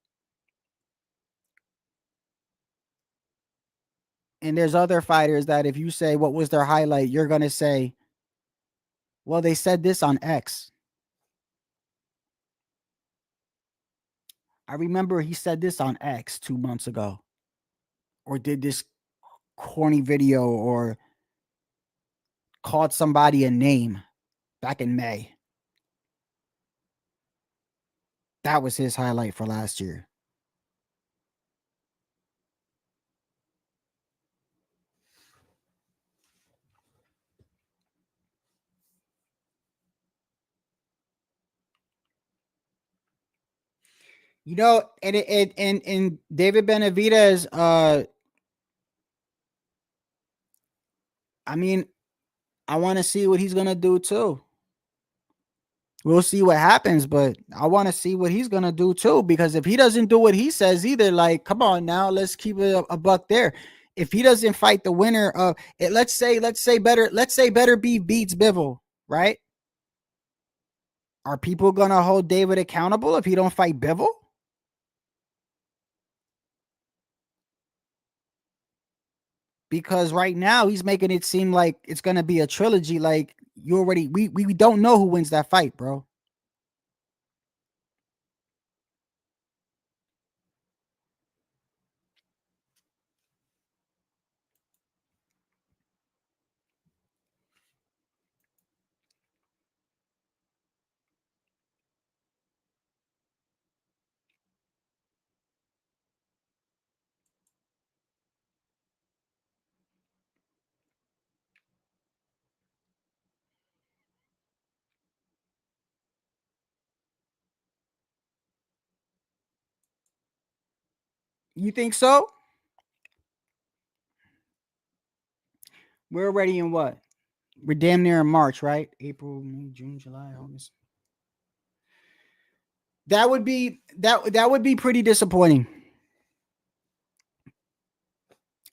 And there's other fighters that if you say what was their highlight, you're gonna say, well, they said this on X. I remember he said this on X 2 months ago, or did this corny video, or called somebody a name back in May. That was his highlight for last year. You know, and David Benavidez, I mean, I want to see what he's gonna do too. We'll see what happens, but I want to see what he's gonna do too. Because if he doesn't do what he says either, like, come on now, let's keep it a buck there. If he doesn't fight the winner of it, let's say better beats Bivol, right? Are people gonna hold David accountable if he don't fight Bivol? Because right now he's making it seem like it's gonna be a trilogy. Like you already, we don't know who wins that fight, bro. You think so? We're already in what? We're damn near in March, right? April, May, June, July, August. That would be pretty disappointing.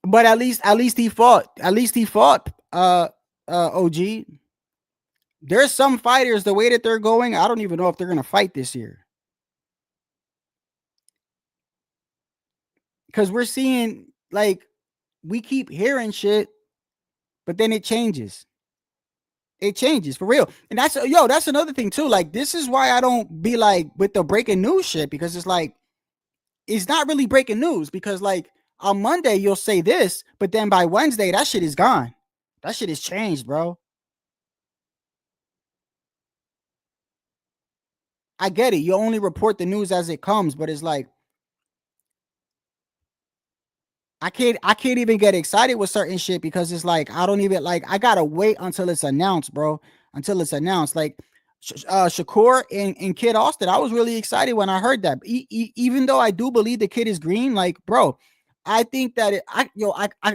But at least he fought. At least he fought. OG. There's some fighters, the way that they're going, I don't even know if they're gonna fight this year. Because we're seeing, like, we keep hearing shit, but then it changes. It changes for real. And that's another thing too. Like, this is why I don't be like with the breaking news shit, because it's like, it's not really breaking news, because like on Monday you'll say this, but then by Wednesday that shit is gone. That shit is changed, bro. I get it. You only report the news as it comes, but it's like I can't even get excited with certain shit, because it's like I don't even, like, I gotta wait until it's announced, bro. Until it's announced. Like Shakur and Kid Austin, I was really excited when I heard that. Even though I do believe the kid is green, like, bro, I think that I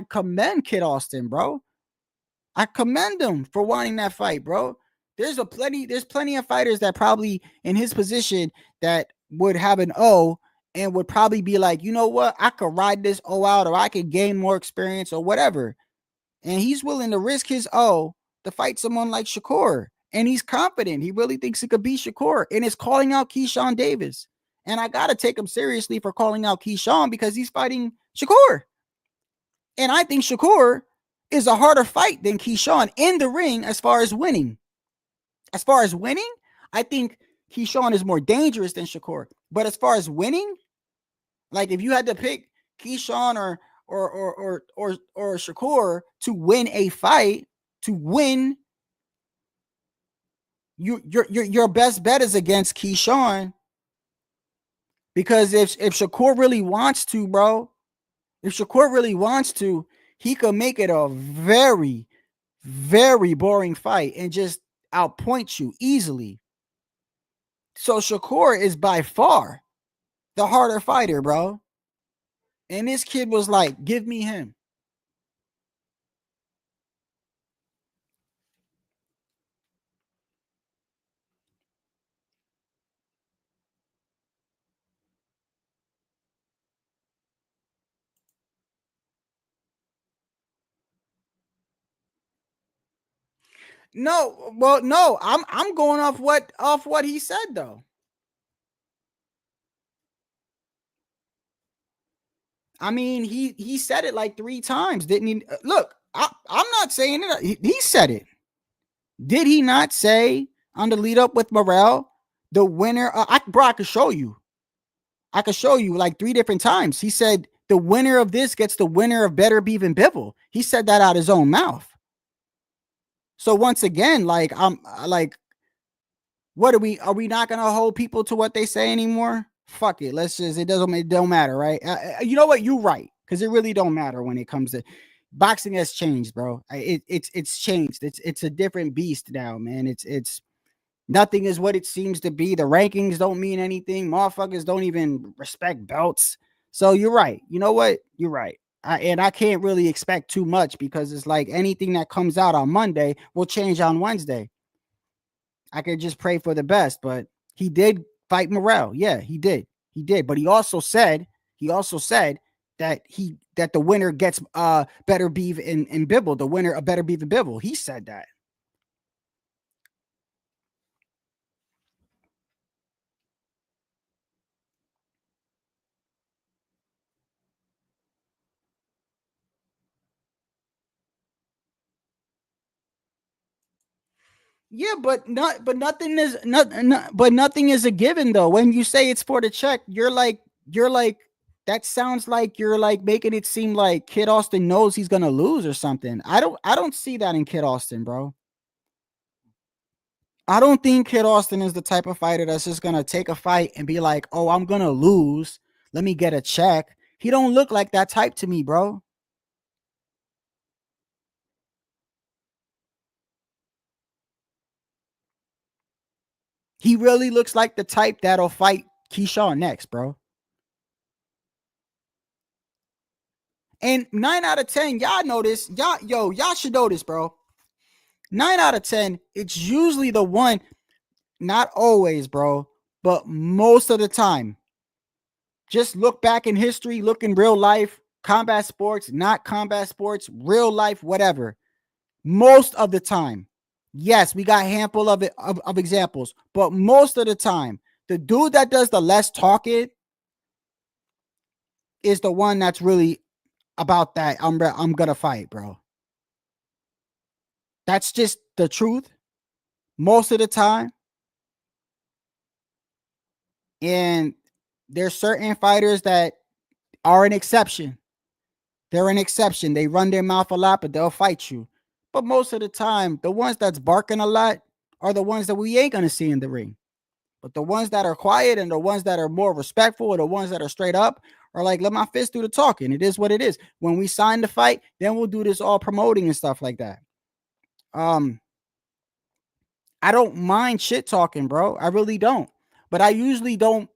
commend Kid Austin, bro. I commend him for wanting that fight, bro. There's plenty of fighters that probably in his position that would have an O and would probably be like, you know what, I could ride this O out, or I could gain more experience or whatever. And he's willing to risk his O to fight someone like Shakur. And he's confident. He really thinks it could be Shakur. And it's calling out KeyShawn Davis. And I got to take him seriously for calling out KeyShawn, because he's fighting Shakur. And I think Shakur is a harder fight than KeyShawn in the ring as far as winning. As far as winning, I think KeyShawn is more dangerous than Shakur. But as far as winning, like if you had to pick KeyShawn or Shakur to win a fight, to win, your best bet is against KeyShawn. Because if Shakur really wants to, bro, if Shakur really wants to, he could make it a very, very boring fight and just outpoint you easily. So Shakur is by far the harder fighter, bro. And this kid was like, give me him. No, well, no, I'm going off what he said though. I mean, he said it like 3 times, didn't he? Look, I'm not saying it. He said it. Did he not say on the lead up with Morrell, the winner? Bro, I could show you. I could show you like 3 different times. He said the winner of this gets the winner of Better Beef and Bibble. He said that out his own mouth. So once again, like I'm like, what are we not gonna hold people to what they say anymore? Fuck it. Let's just it don't matter, right? You know what? You're right, because it really don't matter when it comes to boxing has changed, bro. It's changed. It's a different beast now, man. It's nothing is what it seems to be. The rankings don't mean anything. Motherfuckers don't even respect belts. So you're right. You know what? You're right. And I can't really expect too much, because it's like anything that comes out on Monday will change on Wednesday. I could just pray for the best, but he did fight Morrell. Yeah, he did. He did. But he also said that the winner gets Better Beef and Bibble, the winner of Better Beef and Bibble. He said that. Yeah, but nothing is but nothing is a given though. When you say it's for the check, you're like that sounds like you're like making it seem like Kid Austin knows he's gonna lose or something. I don't see that in Kid Austin, bro. I don't think Kid Austin is the type of fighter that's just gonna take a fight and be like, "Oh, I'm gonna lose. Let me get a check." He don't look like that type to me, bro. He really looks like the type that'll fight KeyShawn next, bro. And 9 out of 10, y'all know this. Y'all should know this, bro. 9 out of 10, it's usually the one, not always, bro, but most of the time. Just look back in history, look in real life, combat sports, not combat sports, real life, whatever. Most of the time, yes, we got a handful of examples, but most of the time, the dude that does the less talking is the one that's really about that. I'm gonna fight, bro. That's just the truth most of the time. And there's certain fighters that are an exception. They're an exception. They run their mouth a lot, but they'll fight you. But most of the time, the ones that's barking a lot are the ones that we ain't gonna see in the ring. But the ones that are quiet and the ones that are more respectful, or the ones that are straight up, are like, let my fist do the talking. It is what it is. When we sign the fight, then we'll do this all promoting and stuff like that. I don't mind shit talking, bro. I really don't. But I usually don't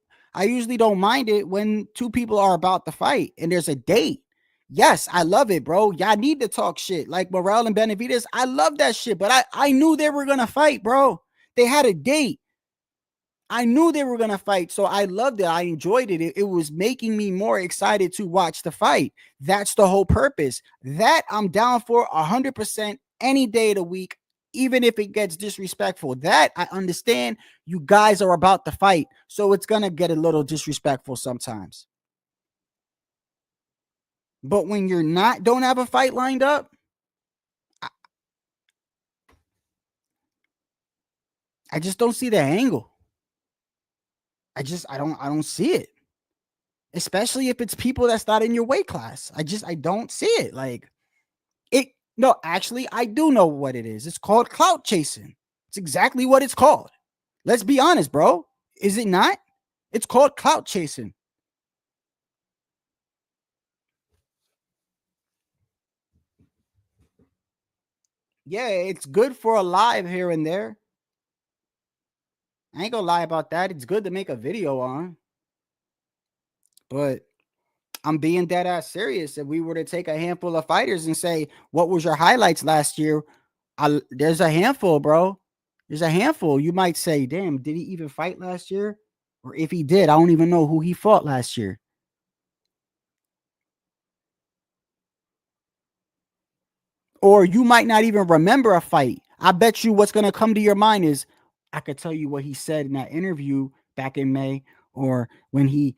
mind it when two people are about to fight and there's a date. Yes, I love it, bro. Y'all need to talk shit. Like Morrell and Benavidez, I love that shit. But I knew they were gonna fight, bro. They had a date. I knew they were going to fight, so I loved it. I enjoyed it. It was making me more excited to watch the fight. That's the whole purpose. That I'm down for 100% any day of the week, even if it gets disrespectful. That I understand. You guys are about to fight, so it's going to get a little disrespectful sometimes. But when you're don't have a fight lined up, I just don't see the angle. I don't see it. Especially if it's people that's not in your weight class. I don't see it. Like it. No, actually, I do know what it is. It's called clout chasing. It's exactly what it's called. Let's be honest, bro. Is it not? It's called clout chasing. Yeah, it's good for a live here and there. I ain't gonna lie about that. It's good to make a video on. But I'm being dead ass serious. If we were to take a handful of fighters and say, what was your highlights last year? There's a handful, bro. There's a handful. You might say, damn, did he even fight last year? Or if he did, I don't even know who he fought last year. Or you might not even remember a fight. I bet you what's gonna come to your mind is, I could tell you what he said in that interview back in May, or when he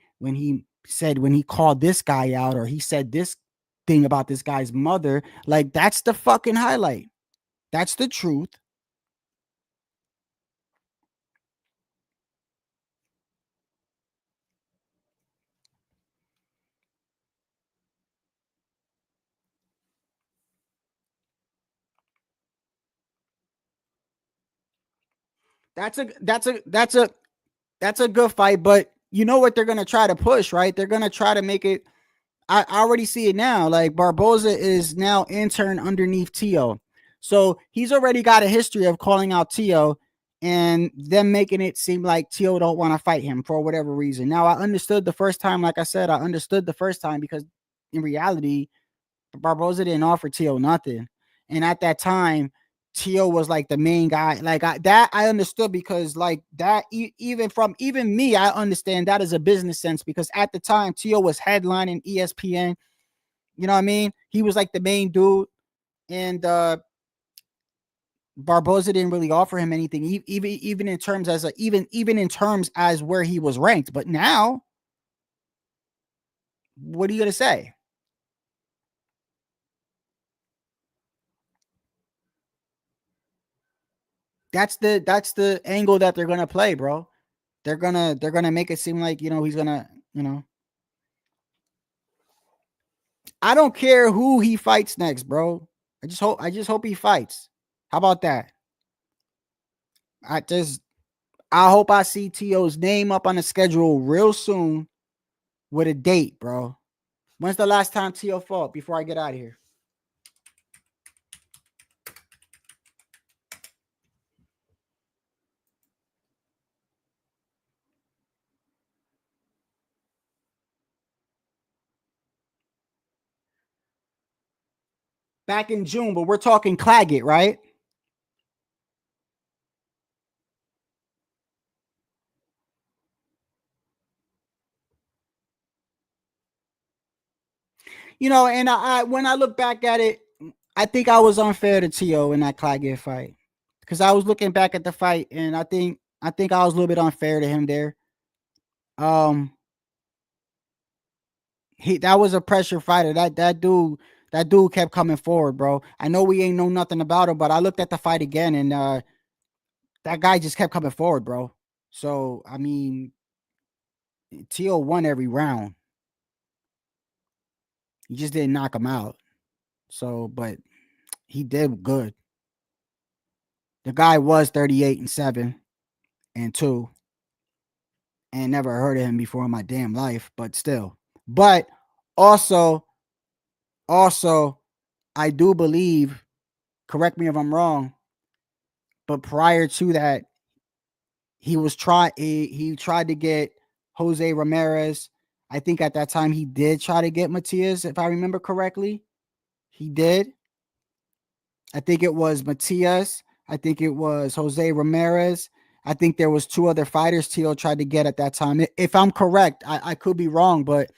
said, when he called this guy out, or he said this thing about this guy's mother. Like, that's the fucking highlight. That's the truth. That's a good fight, but you know what they're gonna try to push, right? They're gonna try to make it. I already see it now. Like, Barboza is now intern underneath Tio, so he's already got a history of calling out Tio and them making it seem like Tio don't want to fight him for whatever reason. Now, I understood the first time, like I said, I understood the first time, because in reality, Barboza didn't offer Tio nothing, and at that time, Tio was like the main guy. Like, I understood, because like that, even me, I understand that as a business sense, because at the time Tio was headlining ESPN. You know what I mean? He was like the main dude, and Barboza didn't really offer him anything, even in terms as even in terms as where he was ranked. But now, what are you gonna say? That's the angle that they're gonna play, bro. They're gonna make it seem like, he's gonna, I don't care who he fights next, bro. I just hope he fights. How about that? I just I hope I see Tio's name up on the schedule real soon with a date, bro. When's the last time Tio fought before I get out of here? Back in June, but we're talking Claggett, right? And I when I look back at it, I think I was unfair to Tio in that Claggett fight, because I was looking back at the fight, and I think I was a little bit unfair to him there. Um, that was a pressure fighter. That dude kept coming forward, bro. I know we ain't know nothing about him, but I looked at the fight again, and that guy just kept coming forward, bro. So I mean, Tio won every round. He just didn't knock him out. So, but he did good. The guy was 38-7-2, and never heard of him before in my damn life, but still. But also, I do believe, correct me if I'm wrong, but prior to that, he tried to get Jose Ramirez. I think at that time he did try to get Matias, if I remember correctly. He did. I think it was Matias. I think it was Jose Ramirez. I think there was two other fighters Tio tried to get at that time. If I'm correct, I could be wrong, but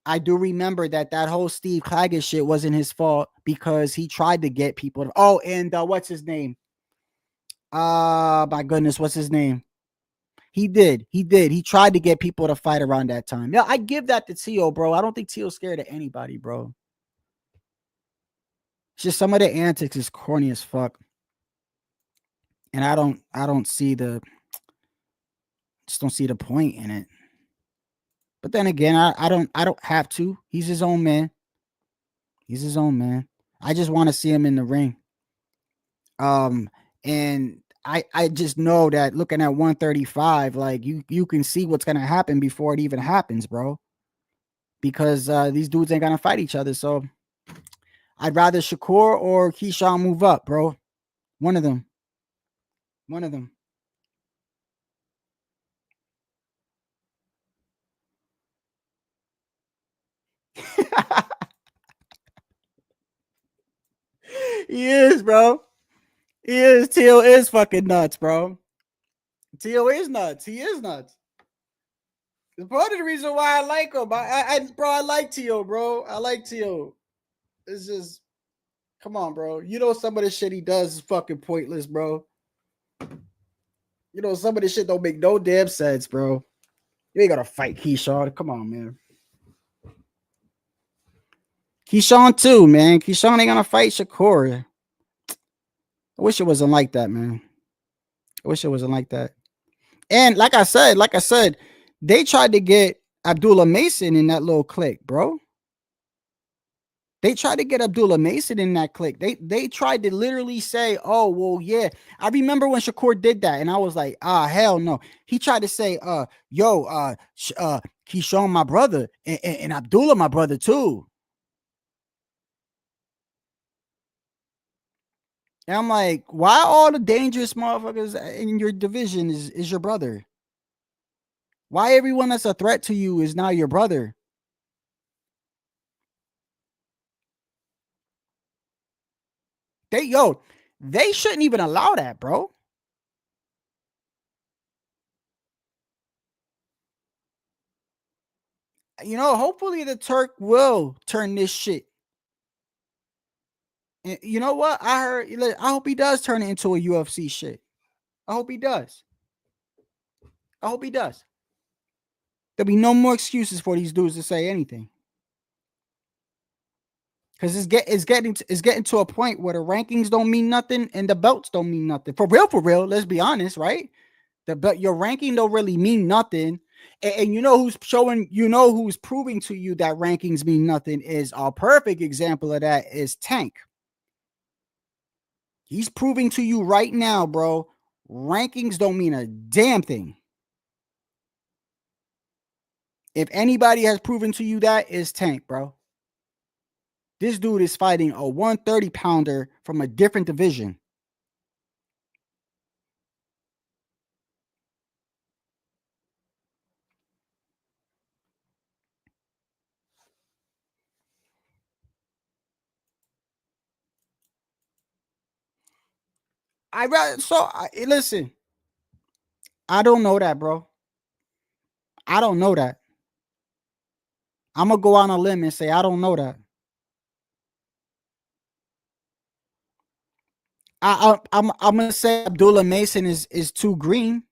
I do remember that whole Steve Claggett shit wasn't his fault, because he tried to get people. And what's his name? My goodness, what's his name? He did. He tried to get people to fight around that time. Yeah, I give that to Tio, bro. I don't think Tio's scared of anybody, bro. It's just some of the antics is corny as fuck. And I don't see just don't see the point in it. But then again, I don't have to. He's his own man. He's his own man. I just want to see him in the ring. And I just know that looking at 135, like you can see what's gonna happen before it even happens, bro. Because these dudes ain't gonna fight each other. So I'd rather Shakur or KeyShawn move up, bro. One of them. One of them. He is, bro. He is. Tio is fucking nuts, bro. Tio is nuts. He is nuts. It's part of the reason why I like him. I like Tio, bro. I like Tio. It's just, Come on, bro. You know some of the shit he does is fucking pointless, bro. You know some of the shit don't make no damn sense, bro. You ain't gotta fight KeyShawn. Come on, man. KeyShawn too, man. KeyShawn ain't gonna fight Shakur. I wish it wasn't like that, man. I wish it wasn't like that. And like I said, they tried to get Abdullah Mason in that little clique, bro. They tried to get Abdullah Mason in that clique. They tried to literally say, "Oh, well, yeah." I remember when Shakur did that, and I was like, hell no." He tried to say, KeyShawn, my brother, and Abdullah, my brother too." And I'm like, why all the dangerous motherfuckers in your division is your brother? Why everyone that's a threat to you is now your brother? They shouldn't even allow that, bro. You know, hopefully the Turk will turn this shit. And you know what? I hope he does turn it into a UFC shit. I hope he does. I hope he does. There'll be no more excuses for these dudes to say anything. Because it's getting to a point where the rankings don't mean nothing and the belts don't mean nothing. For real, let's be honest, right? Your ranking don't really mean nothing. And you know who's proving to you that rankings mean nothing is a perfect example of that is Tank. He's proving to you right now, bro, rankings don't mean a damn thing. If anybody has proven to you that, is Tank, bro. This dude is fighting a 130-pounder from a different division. Listen, I don't know that, bro. I don't know that. I'm gonna go on a limb and say I don't know that. I'm gonna say Abdullah Mason is too green.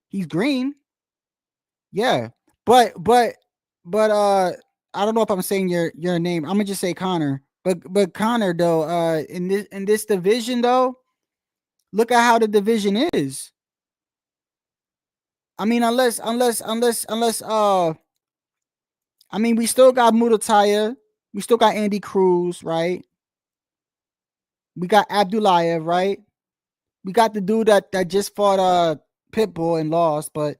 He's green. Yeah. But I don't know if I'm saying your name. I'm gonna just say Connor. But Connor though, in this division though, look at how the division is. I mean, unless I mean, we still got Mutataya, we still got Andy Cruz, right? We got Abdullayev, right? We got the dude that just fought Pitbull and lost, but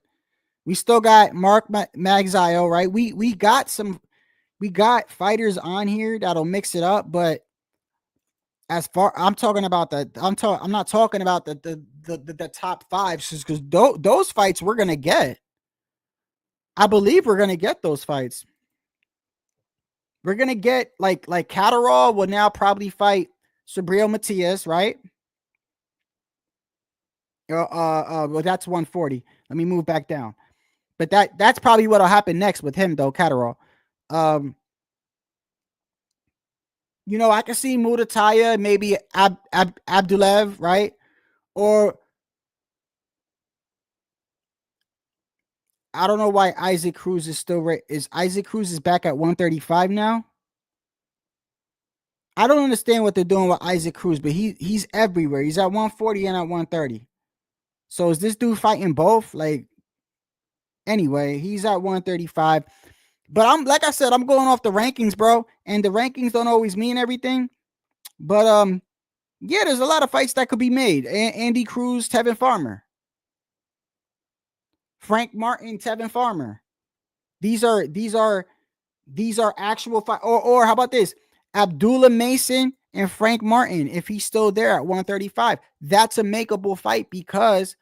we still got Mark Magzio, right? We got fighters on here that'll mix it up, but as far I'm talking about I'm not talking about the top five because those fights we're gonna get. I believe we're gonna get those fights. We're gonna get like Catterall will now probably fight Sabriel Matias, right? Well, that's 140. Let me move back down. But that's probably what'll happen next with him though, Catterall. You know, I can see Mutataya, maybe Abdulev, right? Or I don't know why Isaac Cruz is still is Isaac Cruz is back at 135 now. I don't understand what they're doing with Isaac Cruz, but he's everywhere. He's at 140 and at 130. So is this dude fighting both? Like, anyway, he's at 135. But I'm like I said, I'm going off the rankings, bro. And the rankings don't always mean everything. But yeah, there's a lot of fights that could be made. Andy Cruz, Tevin Farmer. Frank Martin, Tevin Farmer. These are actual fight. Or how about this? Abdullah Mason and Frank Martin, if he's still there at 135. That's a makeable fight because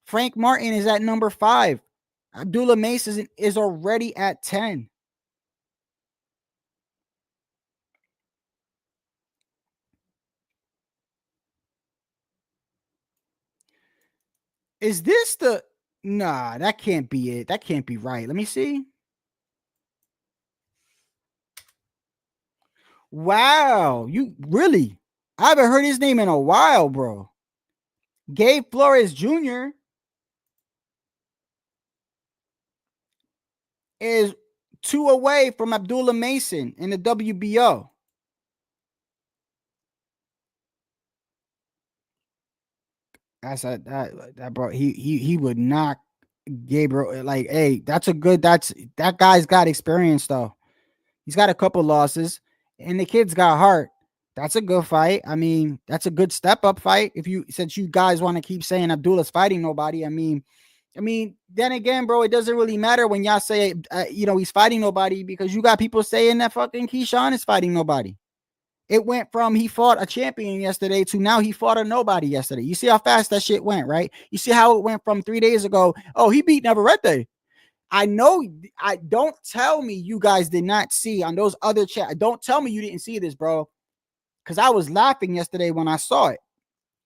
Frank Martin is at number 5. Abdullah Mason is already at 10. Is this the... Nah, that can't be it. That can't be right. Let me see. Wow, you really? I haven't heard his name in a while, bro. Gabe Flores Jr. is 2 away from Abdullah Mason in the WBO. That's that bro. He would knock Gabriel. Like, hey, that guy's got experience though. He's got a couple losses, and the kid's got heart. That's a good fight. I mean, that's a good step up fight. Since you guys want to keep saying Abdullah's fighting nobody, I mean, then again, bro, it doesn't really matter when y'all say, he's fighting nobody, because you got people saying that fucking KeyShawn is fighting nobody. It went from he fought a champion yesterday to now he fought a nobody yesterday. You see how fast that shit went, right? You see how it went from 3 days ago. Oh, he beat Navarrete. I know. Don't tell me you guys did not see on those other chat. Don't tell me you didn't see this, bro. Because I was laughing yesterday when I saw it.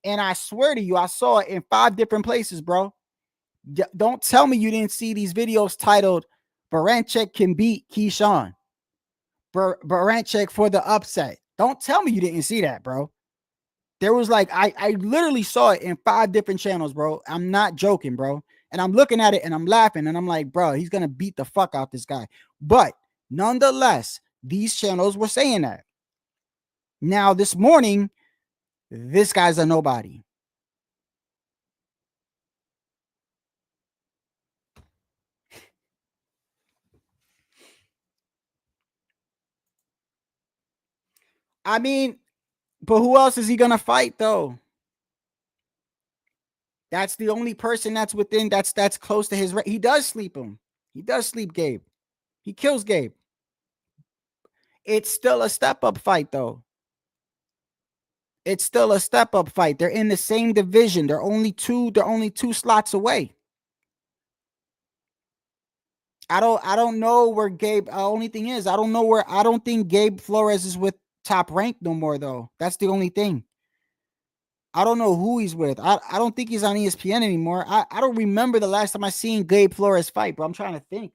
And I swear to you, I saw it in 5 different places, bro. Don't tell me you didn't see these videos titled Baranchek can beat KeyShawn. Baranchek for the upset. Don't tell me you didn't see that, bro. There was like, I literally saw it in 5 different channels, bro. I'm not joking, bro. And I'm looking at it and I'm laughing and I'm like, bro, he's going to beat the fuck out this guy. But nonetheless, these channels were saying that. Now, this morning, this guy's a nobody. I mean, but who else is he going to fight, though? That's the only person that's within, that's close to his. He does sleep him. He does sleep Gabe. He kills Gabe. It's still a step-up fight, though. It's still a step-up fight. They're in the same division. They're only two slots away. I don't know where Gabe. Only thing is, I don't think Gabe Flores is with Top Rank no more, though. That's the only thing. I don't know who he's with. I don't think he's on ESPN anymore. I don't remember the last time I seen Gabe Flores fight, but I'm trying to think.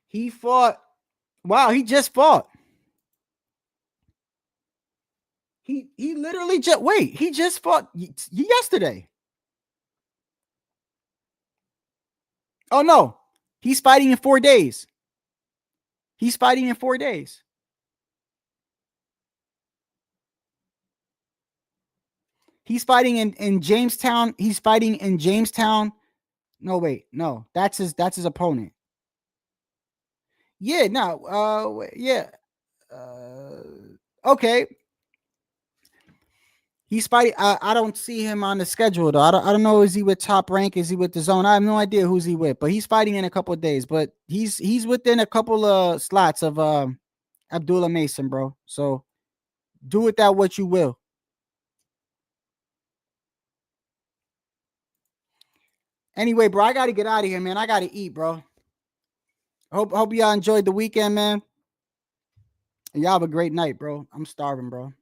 He fought. Wow, he just fought. He literally just he just fought yesterday. Oh no, he's fighting in 4 days. He's fighting in 4 days. He's fighting in Jamestown. He's fighting in Jamestown. No, wait, no, that's his opponent. Yeah, no, yeah. Okay. He's fighting. I don't see him on the schedule though. I don't know. Is he with Top Rank? Is he with the Zone? I have no idea who's he with. But he's fighting in a couple of days. But he's within a couple of slots of Abdullah Mason, bro. So do with that what you will. Anyway, bro, I gotta get out of here, man. I gotta eat, bro. Hope y'all enjoyed the weekend, man. And y'all have a great night, bro. I'm starving, bro.